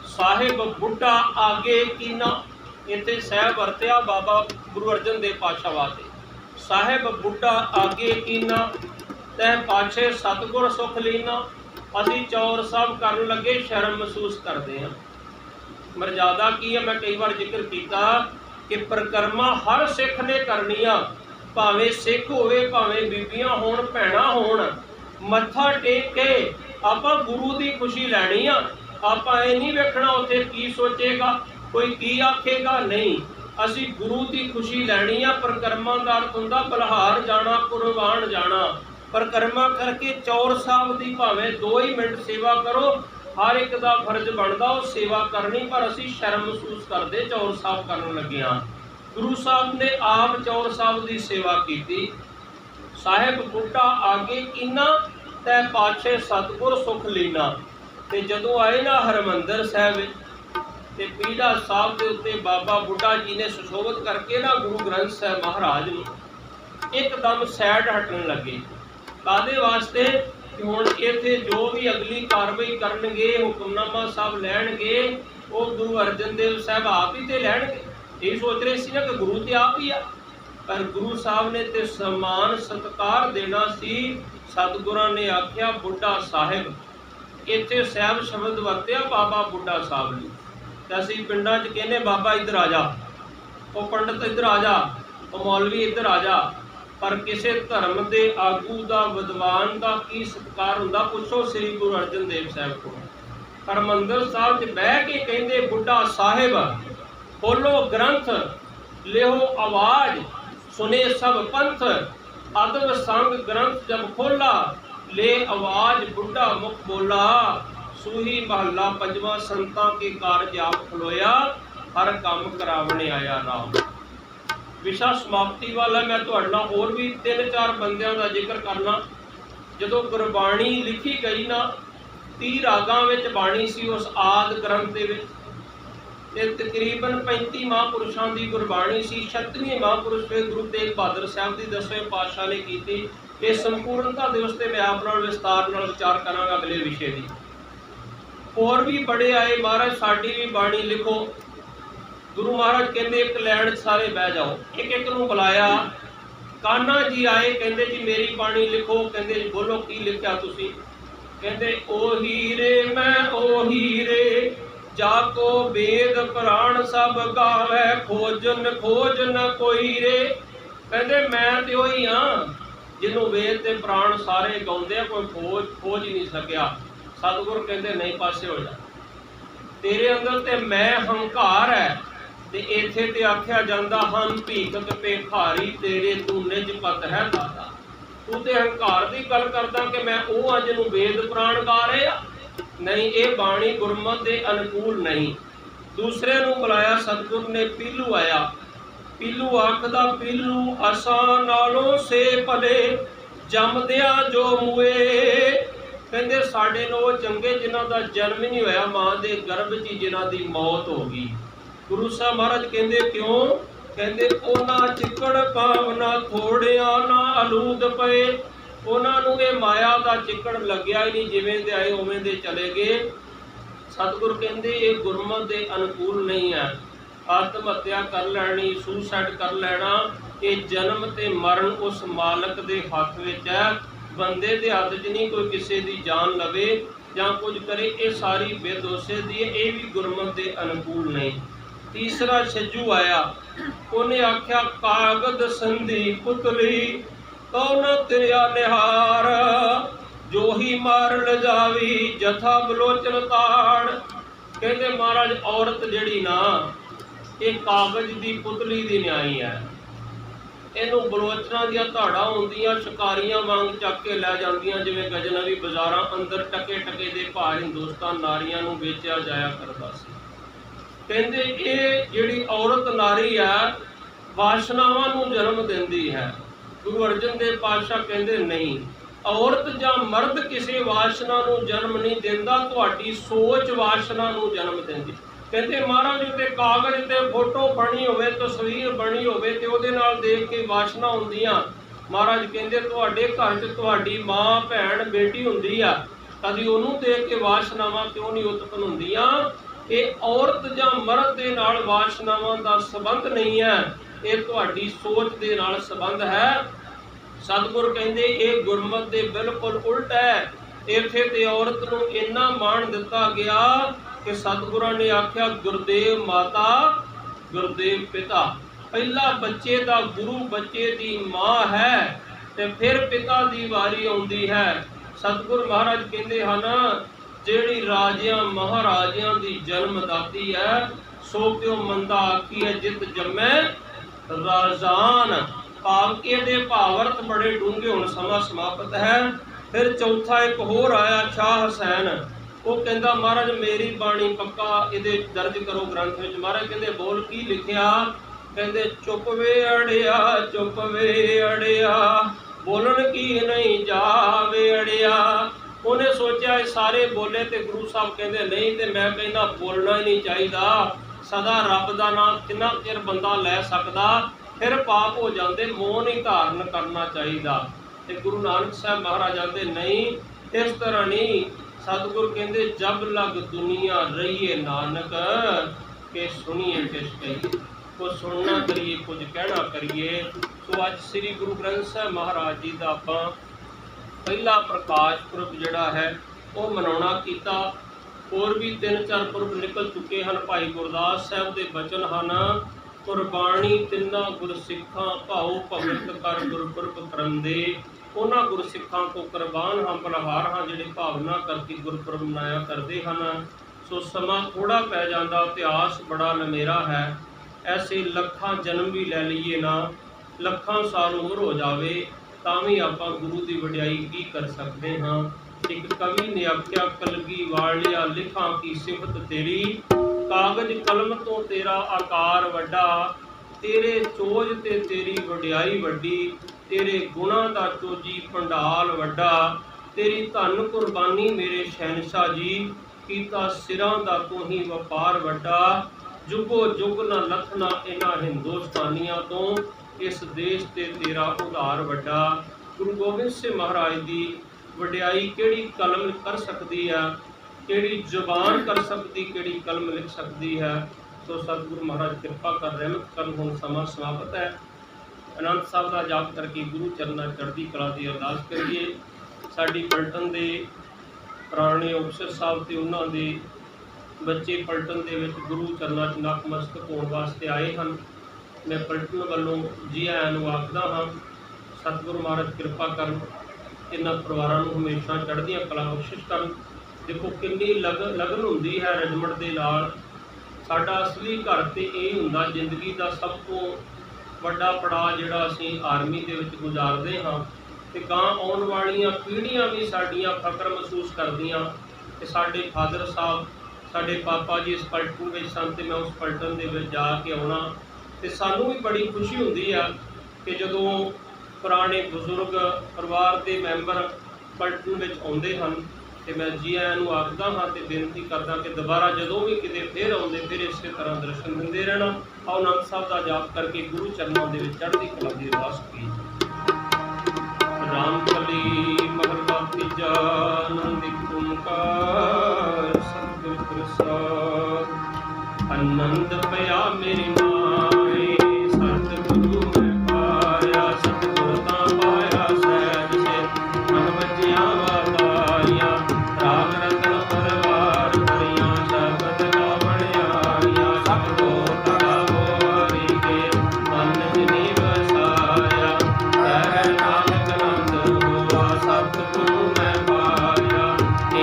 ਸਾਹਿਬ ਬੁੱਢਾ ਆਗੇ ਕੀਨਾ, ਇੱਥੇ ਸਾਹਿਬ ਵਰਤਿਆ ਬਾਬਾ ਗੁਰੂ ਅਰਜਨ ਦੇਵ ਪਾਤਸ਼ਾਹ ਵਾਸਤੇ। ਸਾਹਿਬ ਬੁੱਢਾ ਆਗੇ ਕੀਨਾ, ਤੈ ਪਾਛੇ ਸਤਿਗੁਰ ਸੁਖ ਲੀਨਾ। ਅਸੀਂ ਚੌਰ ਸਾਹਿਬ ਕਰਨ ਲੱਗੇ ਸ਼ਰਮ ਮਹਿਸੂਸ ਕਰਦੇ ਹਾਂ। ਮਰਜ਼ਾਦਾ ਕੀ ਹੈ, ਮੈਂ ਕਈ ਵਾਰ ਜ਼ਿਕਰ ਕੀਤਾ ਕਿ ਪਰਿਕਰਮਾ ਹਰ ਸਿੱਖ ਨੇ ਕਰਨੀਆਂ, ਭਾਵੇਂ ਸਿੱਖ ਹੋਵੇ, ਭਾਵੇਂ ਬੀਬੀਆਂ ਹੋਣ, ਭੈਣਾਂ ਹੋਣ। ਮੱਥਾ ਟੇਕ ਕੇ ਆਪਾਂ ਗੁਰੂ ਦੀ ਖੁਸ਼ੀ ਲੈਣੀ ਆ। ਆਪਾਂ ਇਹ ਨਹੀਂ ਵੇਖਣਾ ਉੱਥੇ ਕੀ ਸੋਚੇਗਾ, ਕੋਈ ਕੀ ਆਖੇਗਾ, ਨਹੀਂ। ਅਸੀਂ ਗੁਰੂ ਦੀ ਖੁਸ਼ੀ ਲੈਣੀ ਆ। ਪਰਿਕਰਮਾ ਦਾ ਅਰਥ ਹੁੰਦਾ ਬਲਹਾਰ ਜਾਣਾ, ਕੁਰਬਾਨ ਜਾਣਾ। ਪਰਿਕਰਮਾ ਕਰਕੇ ਚੌਰ ਸਾਹਿਬ ਦੀ ਭਾਵੇਂ 2 ਹੀ ਮਿੰਟ ਸੇਵਾ ਕਰੋ, ਹਰ ਇੱਕ ਦਾ ਫਰਜ਼ ਬਣਦਾ ਉਹ ਸੇਵਾ ਕਰਨੀ। ਪਰ ਅਸੀਂ ਸ਼ਰਮ ਮਹਿਸੂਸ ਕਰਦੇ ਚੌਰ ਸਾਹਿਬ ਕਰਨ ਲੱਗੇ ਹਾਂ। ਗੁਰੂ ਸਾਹਿਬ ਨੇ ਆਪ ਚੌਰ ਸਾਹਿਬ ਦੀ ਸੇਵਾ ਕੀਤੀ। ਸਾਹਿਬ ਬੁੱਢਾ ਆਗੇ ਕੀਨਾ, ਤੈ ਪਾਛੇ ਸਤਿਗੁਰ ਸੁਖ ਲੀਨਾ। ਤੇ ਜਦੋਂ ਆਏ ਨਾ ਹਰਿਮੰਦਰ ਸਾਹਿਬ ਵਿੱਚ, ਤੇ ਪੀੜਾ ਸਾਹਿਬ ਦੇ ਉੱਤੇ ਬਾਬਾ ਬੁੱਢਾ ਜੀ ਨੇ ਸੁਸ਼ੋਭਿਤ ਕਰਕੇ ਨਾ ਗੁਰੂ ਗ੍ਰੰਥ ਸਾਹਿਬ ਮਹਾਰਾਜ ਨੂੰ ਇੱਕਦਮ ਸਾਈਡ ਹਟਣ ਲੱਗੇ। ਕਾਹਦੇ ਵਾਸਤੇ? ਕਿ ਹੁਣ ਇੱਥੇ ਜੋ ਵੀ ਅਗਲੀ ਕਾਰਵਾਈ ਕਰਨਗੇ, ਹੁਕਮਨਾਮਾ ਸਾਹਿਬ ਲੈਣਗੇ, ਉਹ ਗੁਰੂ ਅਰਜਨ ਦੇਵ ਸਾਹਿਬ ਆਪ ਹੀ ਤੇ ਲੈਣਗੇ। ਇਹ ਸੋਚ ਰਹੇ ਸੀ ਨਾ ਕਿ ਗੁਰੂ ਤੇ ਆਪ ਹੀ ਆ, ਪਰ ਗੁਰੂ ਸਾਹਿਬ ਨੇ ਤੇ ਸਨਮਾਨ ਸਤਿਕਾਰ ਦੇਣਾ ਸੀ। ਸਤਿਗੁਰਾਂ ਨੇ ਆਖਿਆ ਬੁੱਢਾ ਸਾਹਿਬ। ਇੱਥੇ ਸਾਹਿਬ ਸ਼ਬਦ ਵਰਤਿਆ ਬਾਬਾ ਬੁੱਢਾ ਸਾਹਿਬ ਲਈ। ਤੇ ਅਸੀਂ ਪਿੰਡਾਂ 'ਚ ਕਹਿੰਦੇ ਬਾਬਾ ਇੱਧਰ ਆ ਜਾ, ਉਹ ਪੰਡਤ ਇੱਧਰ ਆ ਜਾ, ਉਹ ਮੌਲਵੀ ਇੱਧਰ ਆ ਜਾ। ਪਰ ਕਿਸੇ ਧਰਮ ਦੇ ਆਗੂ ਦਾ, ਵਿਦਵਾਨ ਦਾ ਕੀ ਸਤਿਕਾਰ ਹੁੰਦਾ? ਪੁੱਛੋ ਸ੍ਰੀ ਗੁਰੂ ਅਰਜਨ ਦੇਵ ਸਾਹਿਬ ਕੋਲ। ਹਰਿਮੰਦਰ ਸਾਹਿਬ 'ਚ ਬਹਿ ਕੇ ਕਹਿੰਦੇ ਬੁੱਢਾ ਸਾਹਿਬ, ਖੋਲੋ ਗ੍ਰੰਥ, ਲਿਓ ਆਵਾਜ਼, ਸੁਨੇ ਸਭ ਪੰਥ, अदब संग ग्रंथ जब खोला, ले आवाज बुढ़ा मुख बोला। सूही महला पंजवा, संतां के कारज आप खलोया, हर काम करावने आया राम। विशा समाप्ति वाला। मैं तुहाडे नाल होर भी 3-4 बंदियां दा जिक्र करना। जदों गुरबाणी लिखी गई ना, 30 रागां विच बाणी सी उस आदि ग्रंथ दे विच, ते तकरीबन 35 महापुरुषां दी गुरबाणी सी। 36वें महापुरुष वे गुरु तेग बहादुर साहब दी 10वें पातशाह ने कीती। इस संपूर्णता दिवस ते मैं आप नाल विस्तार नाल विचार करांगा अगले विषय दी। होर भी बड़े आए, महाराज साडी भी बाणी लिखो। गुरु महाराज कहते एक लैन सारे बह जाओ। एक एक नूं बुलाया। कान्हा जी आए, कहते जी मेरी बाणी लिखो। कहते बोलो की लिखिया तुसी? कहते ओ हीरे मैं ओ हीरे, जाको वेद पुराण सब गावे, खोजन खोज न कोई रे। कहते मैं तो वही हाँ जिन्हों वेद ते पुराण सारे गाउंदे, कोई खोज ही नहीं सकिया। सतगुर कहते नहीं, पासे हो जा, तेरे अंदर ते मैं हंकार है। ते इत्थे ते आख्या जांदा हन भीखत पेखारी, तेरे तू निज पत है दाता। तू ते हंकार की गल करदा कि मैं वो हाँ जिन्हों वेद पुराण गा रहे आ। नहीं, ये बाणी गुरमत के अनुकूल नहीं। दूसरे नूं बुलाया, सतगुर ने पीलू आया। पीलू आखदा पीलू असां नालों से भले, जमदिया जो मुए। कहते साडे नालों चंगे जिन्हां दा जन्म ही नहीं होया, मां दे गर्भ च जिन्हां दी मौत हो गई। गुरु साहब महाराज कहते क्यों? कहते ओना चिकड़ पावना थोड़िया ना अलूद पे। उन्होंने ये माया का चिकड़ लग्या ही नहीं, जिवें दे आए उवें दे चले गए। सतगुर कहते ये गुरमत के अनुकूल नहीं है। आत्म हत्या कर लैनी, सुसाइड कर लेना, ये जन्म ते मरण उस मालक के हथ विच है। बंदे के हथ च नहीं कोई किसी की जान लवे या कुछ करे, ये सारी बेदोसे दी है, ये भी गुरमत के अनुकूल नहीं। तीसरा छज्जू आया, उन्हें आख्या कागद संधि पुतली, कौन तिरिया निहार, जो ही मार ल जावी जथा बलोचन ताड़। कहते महाराज औरत जड़ी ना, ये कागज की पुतली की न्याई है। इनू बलोचना दियां धाड़ा होंदियां, शिकारियां वांग चक के लै जांदियां, जिवें गजनवी बाजारां अंदर टके टके दे भाव हिंदुस्तान नारियां नू बेचिया जाया करदा सी। कहते ये जिहड़ी औरत नारी है, वासनावां नू जन्म दिंदी है। गुरु अर्जन देव पातशाह कहते नहीं, औरत जां मर्द किसी वासना नू जन्म नहीं दिंदा, तुहाडी सोच वासना नू जन्म दिंदी। कहते महाराज उत्ते कागज ते फोटो बनी होवे, तस्वीर बनी होवे ते उहदे नाल देख के वासना हुंदियां। महाराज कहते तुहाडे घर च तुहाडी मां भैण बेटी हुंदी आ, कदी उहनूं देख के वासनावां क्यों नहीं उत्पन्न हुंदियां? ये औरत जां मर्द दे नाल वासनावां दा संबंध नहीं है, ये तुहाडी सोच दे नाल संबंध है। सतगुर कहंदे ये गुरमत दे बिल्कुल उल्ट है। इत्थे ते औरत नूं इन्ना मान दिता गया कि सतगुरां ने आख्या गुरदेव माता गुरदेव पिता। पहला बच्चे दा गुरु बच्चे दी मां है, ते फिर पिता दी वारी आउंदी है। सतगुर महाराज कहंदे हन जेड़ी राजियां महाराजियां दी जन्मदाती है, सो क्यों मंदा आखी है जित जम्मे राजान। भाव के दे भावर्थ बड़े डूंगे, हुण समा समाप्त है। फिर चौथा एक होर आया शाह हुसैन, वो कहंदा महाराज मेरी बाणी पक्का इहदे दर्ज करो ग्रंथ विच। महाराज कहंदे बोल की लिखिया? कहंदे चुप वे अड़िया चुप वे अड़िया, बोलन की नहीं जावे अड़िया। उन्हें सोचा सारे बोले तो गुरु साहब कहते नहीं, तो मैं कहना बोलना ही नहीं चाहिए। सदा रब का नाम कितना चिर बंदा लै सकता, फिर पाप हो जाते, मौन ही धारण करना चाहिए। तो गुरु नानक साहब महाराज आते नहीं, इस तरह नहीं। सतगुरु कहते जब लग दुनिया रहीए नानक, के सुनिए किस कहिए, कुछ सुनना करिए कुछ कहना करिए। सो अज श्री गुरु ग्रंथ साहब महाराज जी का आपां पहला प्रकाश पुरब जिहड़ा है वो मनाउणा कीता। होर भी 3-4 पुरब निकल चुके हैं। भाई गुरदास साहब के बचन हैं, कुरबानी तिन्ना गुरसिखां भाऊ भगत कर गुरपुरब करंदे। उन्हां गुरसिखां को कुरबान हाँ बलिहार हाँ जिहड़े भावना करके गुरपुरब मनाया करते हैं। सो समा थोड़ा पै जाता, इतिहास बड़ा लमेरा है। ऐसे लखां जन्म भी लै लीए ना, लखां साल उम्र हो जाए, ਤਾਂ ਵੀ ਆਪਾਂ ਗੁਰੂ ਦੀ ਵਡਿਆਈ ਕੀ ਕਰ ਸਕਦੇ ਹਾਂ। ਇੱਕ ਕਵੀ ਨੇ ਆਖਿਆ, ਕਲਗੀ ਵਾਲਿਆ ਲਿਖਾਂ ਕੀ ਸਿਫਤ ਤੇਰੀ, ਕਾਗਜ਼ ਕਲਮ ਤੋਂ ਤੇਰਾ ਆਕਾਰ ਵੱਡਾ, ਤੇਰੇ ਚੋਜ ਤੇ ਤੇਰੀ ਵਡਿਆਈ ਵੱਡੀ, ਤੇਰੇ ਗੁਣਾਂ ਦਾ ਚੋਜੀ ਪੰਡਾਲ ਵੱਡਾ, ਤੇਰੀ ਧਨ ਕੁਰਬਾਨੀ ਮੇਰੇ ਸ਼ਹਿਨਸ਼ਾਹ ਜੀ, ਕੀਤਾ ਸਿਰਾਂ ਦਾ ਤੂੰ ਹੀ ਵਪਾਰ ਵੱਡਾ, ਜੁਗੋ ਜੁਗ ਨਾ ਲੱਥਣਾ ਇਹਨਾਂ ਹਿੰਦੁਸਤਾਨੀਆਂ ਤੋਂ, ਇਸ ਦੇਸ਼ ਤੇ ਤੇਰਾ ਉਧਾਰ ਵੱਡਾ। ਗੁਰੂ ਗੋਬਿੰਦ ਸਿੰਘ ਮਹਾਰਾਜ ਦੀ ਵਡਿਆਈ ਕਿਹੜੀ ਕਲਮ ਕਰ ਸਕਦੀ ਹੈ, ਕਿਹੜੀ ਜ਼ੁਬਾਨ ਕਰ ਸਕਦੀ, ਕਿਹੜੀ ਕਲਮ ਲਿਖ ਸਕਦੀ ਹੈ। ਸੋ ਸਤਿਗੁਰੂ ਮਹਾਰਾਜ ਕਿਰਪਾ ਕਰ, ਰਹਿਮਤ ਕਰਨ। ਹੁਣ ਸਮਾਂ ਸਮਾਪਤ ਹੈ। ਆਨੰਦ ਸਾਹਿਬ ਦਾ ਜਾਪ ਕਰਕੇ ਗੁਰੂ ਚਰਨਾਂ ਚੜ੍ਹਦੀ ਕਲਾ ਦੀ ਅਰਦਾਸ ਕਰੀਏ। ਸਾਡੀ ਪਲਟਨ ਦੇ ਪੁਰਾਣੇ ਅਫਸਰ ਸਾਹਿਬ ਤੇ ਉਹਨਾਂ ਦੇ ਬੱਚੇ ਪਲਟਨ ਦੇ ਵਿੱਚ ਗੁਰੂ ਚਰਨਾਂ 'ਚ ਨਤਮਸਤਕ ਹੋਣ ਵਾਸਤੇ ਆਏ ਹਨ। ਮੈਂ ਪਲਟਨ ਵੱਲੋਂ ਜੀ ਆਇਆਂ ਨੂੰ ਆਖਦਾ ਹਾਂ। ਸਤਿਗੁਰੂ ਮਹਾਰਾਜ ਕਿਰਪਾ ਕਰਨ, ਇਹਨਾਂ ਪਰਿਵਾਰਾਂ ਨੂੰ ਹਮੇਸ਼ਾ ਚੜ੍ਹਦੀਆਂ ਕਲਾ ਬਖਸ਼ਿਸ਼ ਕਰਨ। ਦੇਖੋ ਕਿੰਨੀ ਲਗਨ ਹੁੰਦੀ ਹੈ ਰੈਜੀਮੈਂਟ ਦੇ ਨਾਲ। ਸਾਡਾ ਅਸਲੀ ਘਰ ਤੇ ਇਹ ਹੁੰਦਾ, ਜ਼ਿੰਦਗੀ ਦਾ ਸਭ ਤੋਂ ਵੱਡਾ ਪੜਾਅ ਜਿਹੜਾ ਅਸੀਂ ਆਰਮੀ ਦੇ ਵਿੱਚ ਗੁਜ਼ਾਰਦੇ ਹਾਂ। ਤੇ ਗਾਂ ਆਉਣ ਵਾਲੀਆਂ ਪੀੜ੍ਹੀਆਂ ਵੀ ਸਾਡੀਆਂ ਫਖਰ ਮਹਿਸੂਸ ਕਰਦੀਆਂ ਕਿ ਸਾਡੇ ਫਾਦਰ ਸਾਹਿਬ, ਸਾਡੇ ਪਾਪਾ ਜੀ ਇਸ ਪਲਟਨ ਵਿੱਚ ਸਨ ਤੇ ਮੈਂ ਉਸ ਪਲਟਨ ਦੇ ਵਿੱਚ ਜਾ ਕੇ ਆਉਣਾ। ਤੇ ਸਾਨੂੰ ਵੀ ਬੜੀ ਖੁਸ਼ੀ ਹੁੰਦੀ ਆ ਕਿ ਜਦੋਂ ਪੁਰਾਣੇ ਬਜ਼ੁਰਗ ਪਰਿਵਾਰ ਦੇ ਮੈਂਬਰ ਪਲਟਨ ਵਿੱਚ ਆਉਂਦੇ ਹਨ। ਤੇ ਮੈਂ ਜੀ ਆਇਆਂ ਨੂੰ ਆਖਦਾ ਹਾਂ ਤੇ ਬੇਨਤੀ ਕਰਦਾ ਕਿ ਦੁਬਾਰਾ ਜਦੋਂ ਵੀ ਕਿਤੇ ਫਿਰ ਆਉਂਦੇ ਫਿਰ ਇਸੇ ਤਰ੍ਹਾਂ ਦਰਸ਼ਨ ਦਿੰਦੇ ਰਹਿਣਾ। ਆਓ ਆਨੰਦ ਸਾਹਿਬ ਦਾ ਜਾਪ ਕਰਕੇ ਗੁਰੂ ਚਰਨਾਂ ਦੇ ਵਿੱਚ ਚੜ੍ਹਦੀ ਕਲਾ ਦੀ ਅਰਦਾਸ ਕਰੀਏ। ਰਾਮ ਕਲੀ ਮਹਲਾ ਤੀਜਾ, ਆਨੰਦ ਓੰਕਾਰ ਸਤਿਗੁਰ ਪ੍ਰਸਾਦ। ਆਨੰਦ ਪਿਆ ਮੇਰੀ ਮਾਏ, ਸਤਿਗੁਰੂ ਮੈਂ ਪਾਇਆ, ਸਤਿਗੁਰ ਤਾਂ ਪਾਇਆ ਸਹਿਜ ਸੇ, ਮਨ ਵਜਿਆ ਵਾਤਾਰੀਆਂ, ਰਾਮ ਰਤਨ ਪਰਵਾਰ ਕਰੀਆਂ, ਸ਼ਬਦ ਗਾਵਣ ਆਈਆਂ, ਸਭ ਕੋ ਤਗਾਵੋ ਵਾਰੀ ਕੇ, ਮਨ ਜਿਨੀ ਵਸਾਇਆ, ਕਹਿ ਨਾਨਕ ਆਨੰਦ ਹੋਆ, ਸਤਿਗੁਰੂ ਮੈਂ ਪਾਇਆ। ਏ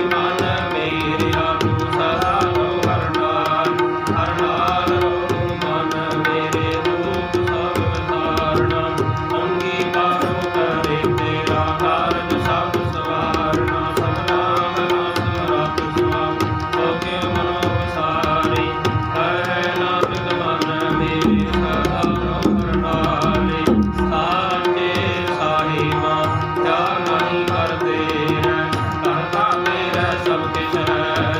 ਮਨ ਮੇਰਿਆ ਤੂੰ ਸਦਾ ਰਹੁ ਹਰ ਨਾਲ, ਹਰ ਨਾਲ ਰਹੋ ਮਨ ਮੇਰੇ, ਰੂਪ ਸਭ ਵਿਸਾਰਨਾ, ਅੰਗੀਕਾਰੋ ਕਰੇ ਤੇਰਾ ਕਾਰਜ ਸਭ ਸਵਾਰਨਾ, ਸਭਨਾ ਮਨਾ ਸਮਰੱਥ ਸੁਆਮੀ, ਸੋ ਕਿਉ ਮਨੋ ਵਿਸਾਰੇ, ਕਹਿ ਨਾਨਕ ਮਨ ਮੇਰੇ ਸਦਾ ਰਹੋ ਹਰ ਨਾਲੇ, ਸਾਚੇ ਸਾਹਿਬਾਂ ਕਿਆ ਨਹੀਂ ਕਰਦੇ ਰਹਿ, ਕਰਤਾ ਮੇਰਾ ਸਭ ਕਿਛ ਹੈ,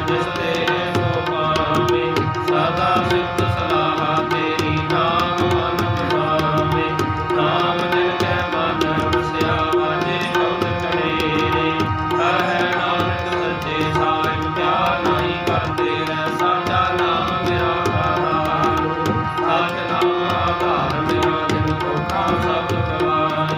ਜਿਸ ਤੇਰੇ ਸੋ ਪਾਵੇ, ਸਦਾ ਸਿਫਤ ਸਲਾਹ ਤੇਰੀ, ਨਾਮ ਮਨ ਵਸਾਵੇ, ਨਾਮ ਜਿਨ ਕੈ ਮਨ ਵਸਿਆ, ਵਾਜੇ ਸ਼ਬਦ ਕੜੇਰੇ, ਕਹਿ ਨਾਨਕ ਸੱਚੇ ਸਾਹਿਬ ਕਿਆ ਨਹੀਂ ਕਰਦੇ ਰਹਿ, ਸਾਚਾ ਨਾਮ ਮੇਰਾ ਆਧਾਰ, ਸਾਚ ਨਾਮ ਆਧਾਰ ਮੇਰਾ, ਜਿਨ ਧੋਖਾ ਸਭ ਗਵਾਈ,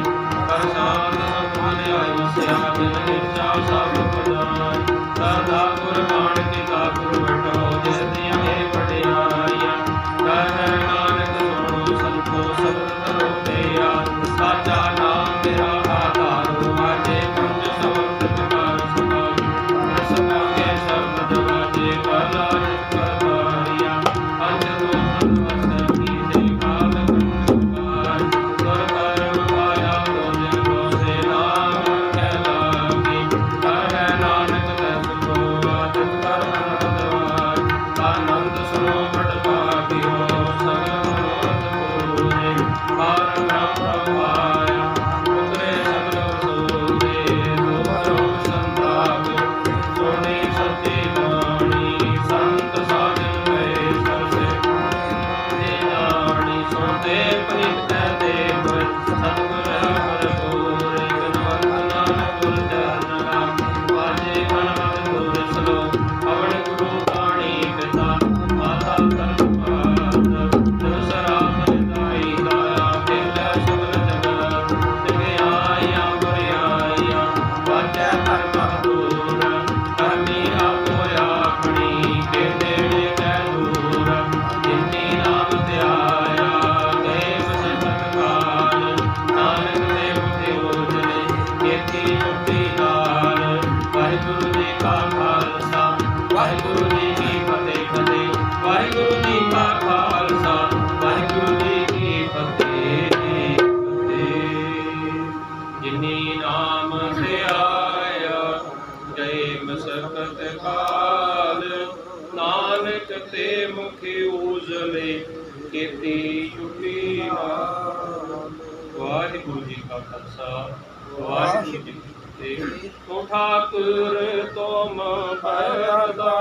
ਪ੍ਰਸਾਦ ਸਭ ਭਲਿਆਈ ਵਸਿਆ, ਜਿਨ ਨਿਰਚਾ ਸਭ ਪਜਾਈ, ਸਦਾ ਕੁਰਬਾਨ ਕੀਤਾ ਗੁਰ ਵਟੋ, ਜਿਸ ਦੀਆਂ ਇਹ ਵਡਿਆਈਆਂ, ਕਹਿ ਨਾਨਕ ਸੁਣੋ ਸੰਤੋ ਸਬਦ ਕਰੋ ਪਿਆ, ਸਾਚਾ ਨਾਮ ਮੇਰਾ ਆਧਾਰ, ਵਾਜੇ ਪੰਜ ਸ਼ਬਦ ਵਿਕਾਰ ਸੁਭਾਈ, ਰਸ ਪਾਕੇ ਸ਼ਬਦ ਵਾਜੇ, ਕਾਲਾ ਜਿਤ ਕਰਵਾਰੀਆ, ਪੰਜ ਦੋਖ ਵਸ ਕੀਤੇ, ਕਾਲ ਕੰਠ ਗੁਰ ਕਰਮ ਪਾਇਆ, ਗੋਜਨ ਗੋਸੇ ਨਾਮ ਕਹਿ ਲਾਗੀ, ਕਹਿ ਨਾਨਕ ਤੈ ਸੁਖੋਆ, ਤਿਤ ਕਰ ਆਨੰਦਵਾਈ, ਆਨੰਦ ਸੁਨੋ ਬੜ ਭਾਗਿਓ, ਸਗਲ ਮਨੋਰਥ ਪੂਰੇ, ਹਰਿ ਨਾਮ ਪ੍ਰਭਾਇਆ, ਉਤਰੇ ਸਗਲ ਵਸੂਰੇ, ਦੋਹਰੋ ਸੰਤਾਪ, ਸੋਹਣੀ ਸੱਚੀ ਬਾਣੀ, ਸੰਤ ਸਾਜਨ ਗਏ ਸਰਸੇ, ਤੇ ਜਾਣੀ ਸੁਣਦੇ ਪ੍ਰੀਤ ਦੇਵ, ਸਤਿਗੁਰ ਭਰਪੂਰ, ਗਨਵੰਤ ਨਾਨਕ ਗੁਰ ਚਰਨ, ਵਾਜੇ ਗਣਵੰਤ ਗੁਰ ਸਲੋ, ਪਵਨ ਗੁਰੂ ਬਾਣੀ ਪਿਤਾ, ਮਾਤਾ ਧਰਮ ਪਾਤ, ਤਿਨ ਸਰਾਪ ਨਿਤਾਈ ਦਾਇਆ, ਖੇਲੇ ਸਗਲ ਜਗਤ, ਤਿਗੇ ਆਈਆਂ ਬੁਰਿਆਈਆਂ, ਵਾਜੈ ਧਰਮ ਦੂਰ, ਕਰਮੀ ਆਪੋ ਆਪਣੀ, ਖੇਡੇ ਕੈ ਦੂਰ, ਜਿਨੀ ਨਾਮ ਧਿਆਇਆ, ਗਏ ਵਸਿ ਵਾਹਿਗੁਰੂ ਜੀ ਕਾ ਖਾਲਸਾ ਵਾਹਿਗੁਰੂ ਜੀ ਕੀ ਫਤਿਹ। ਤੂੰ ਠਾਕੁਰ ਤੁਮ ਬੈਦਾ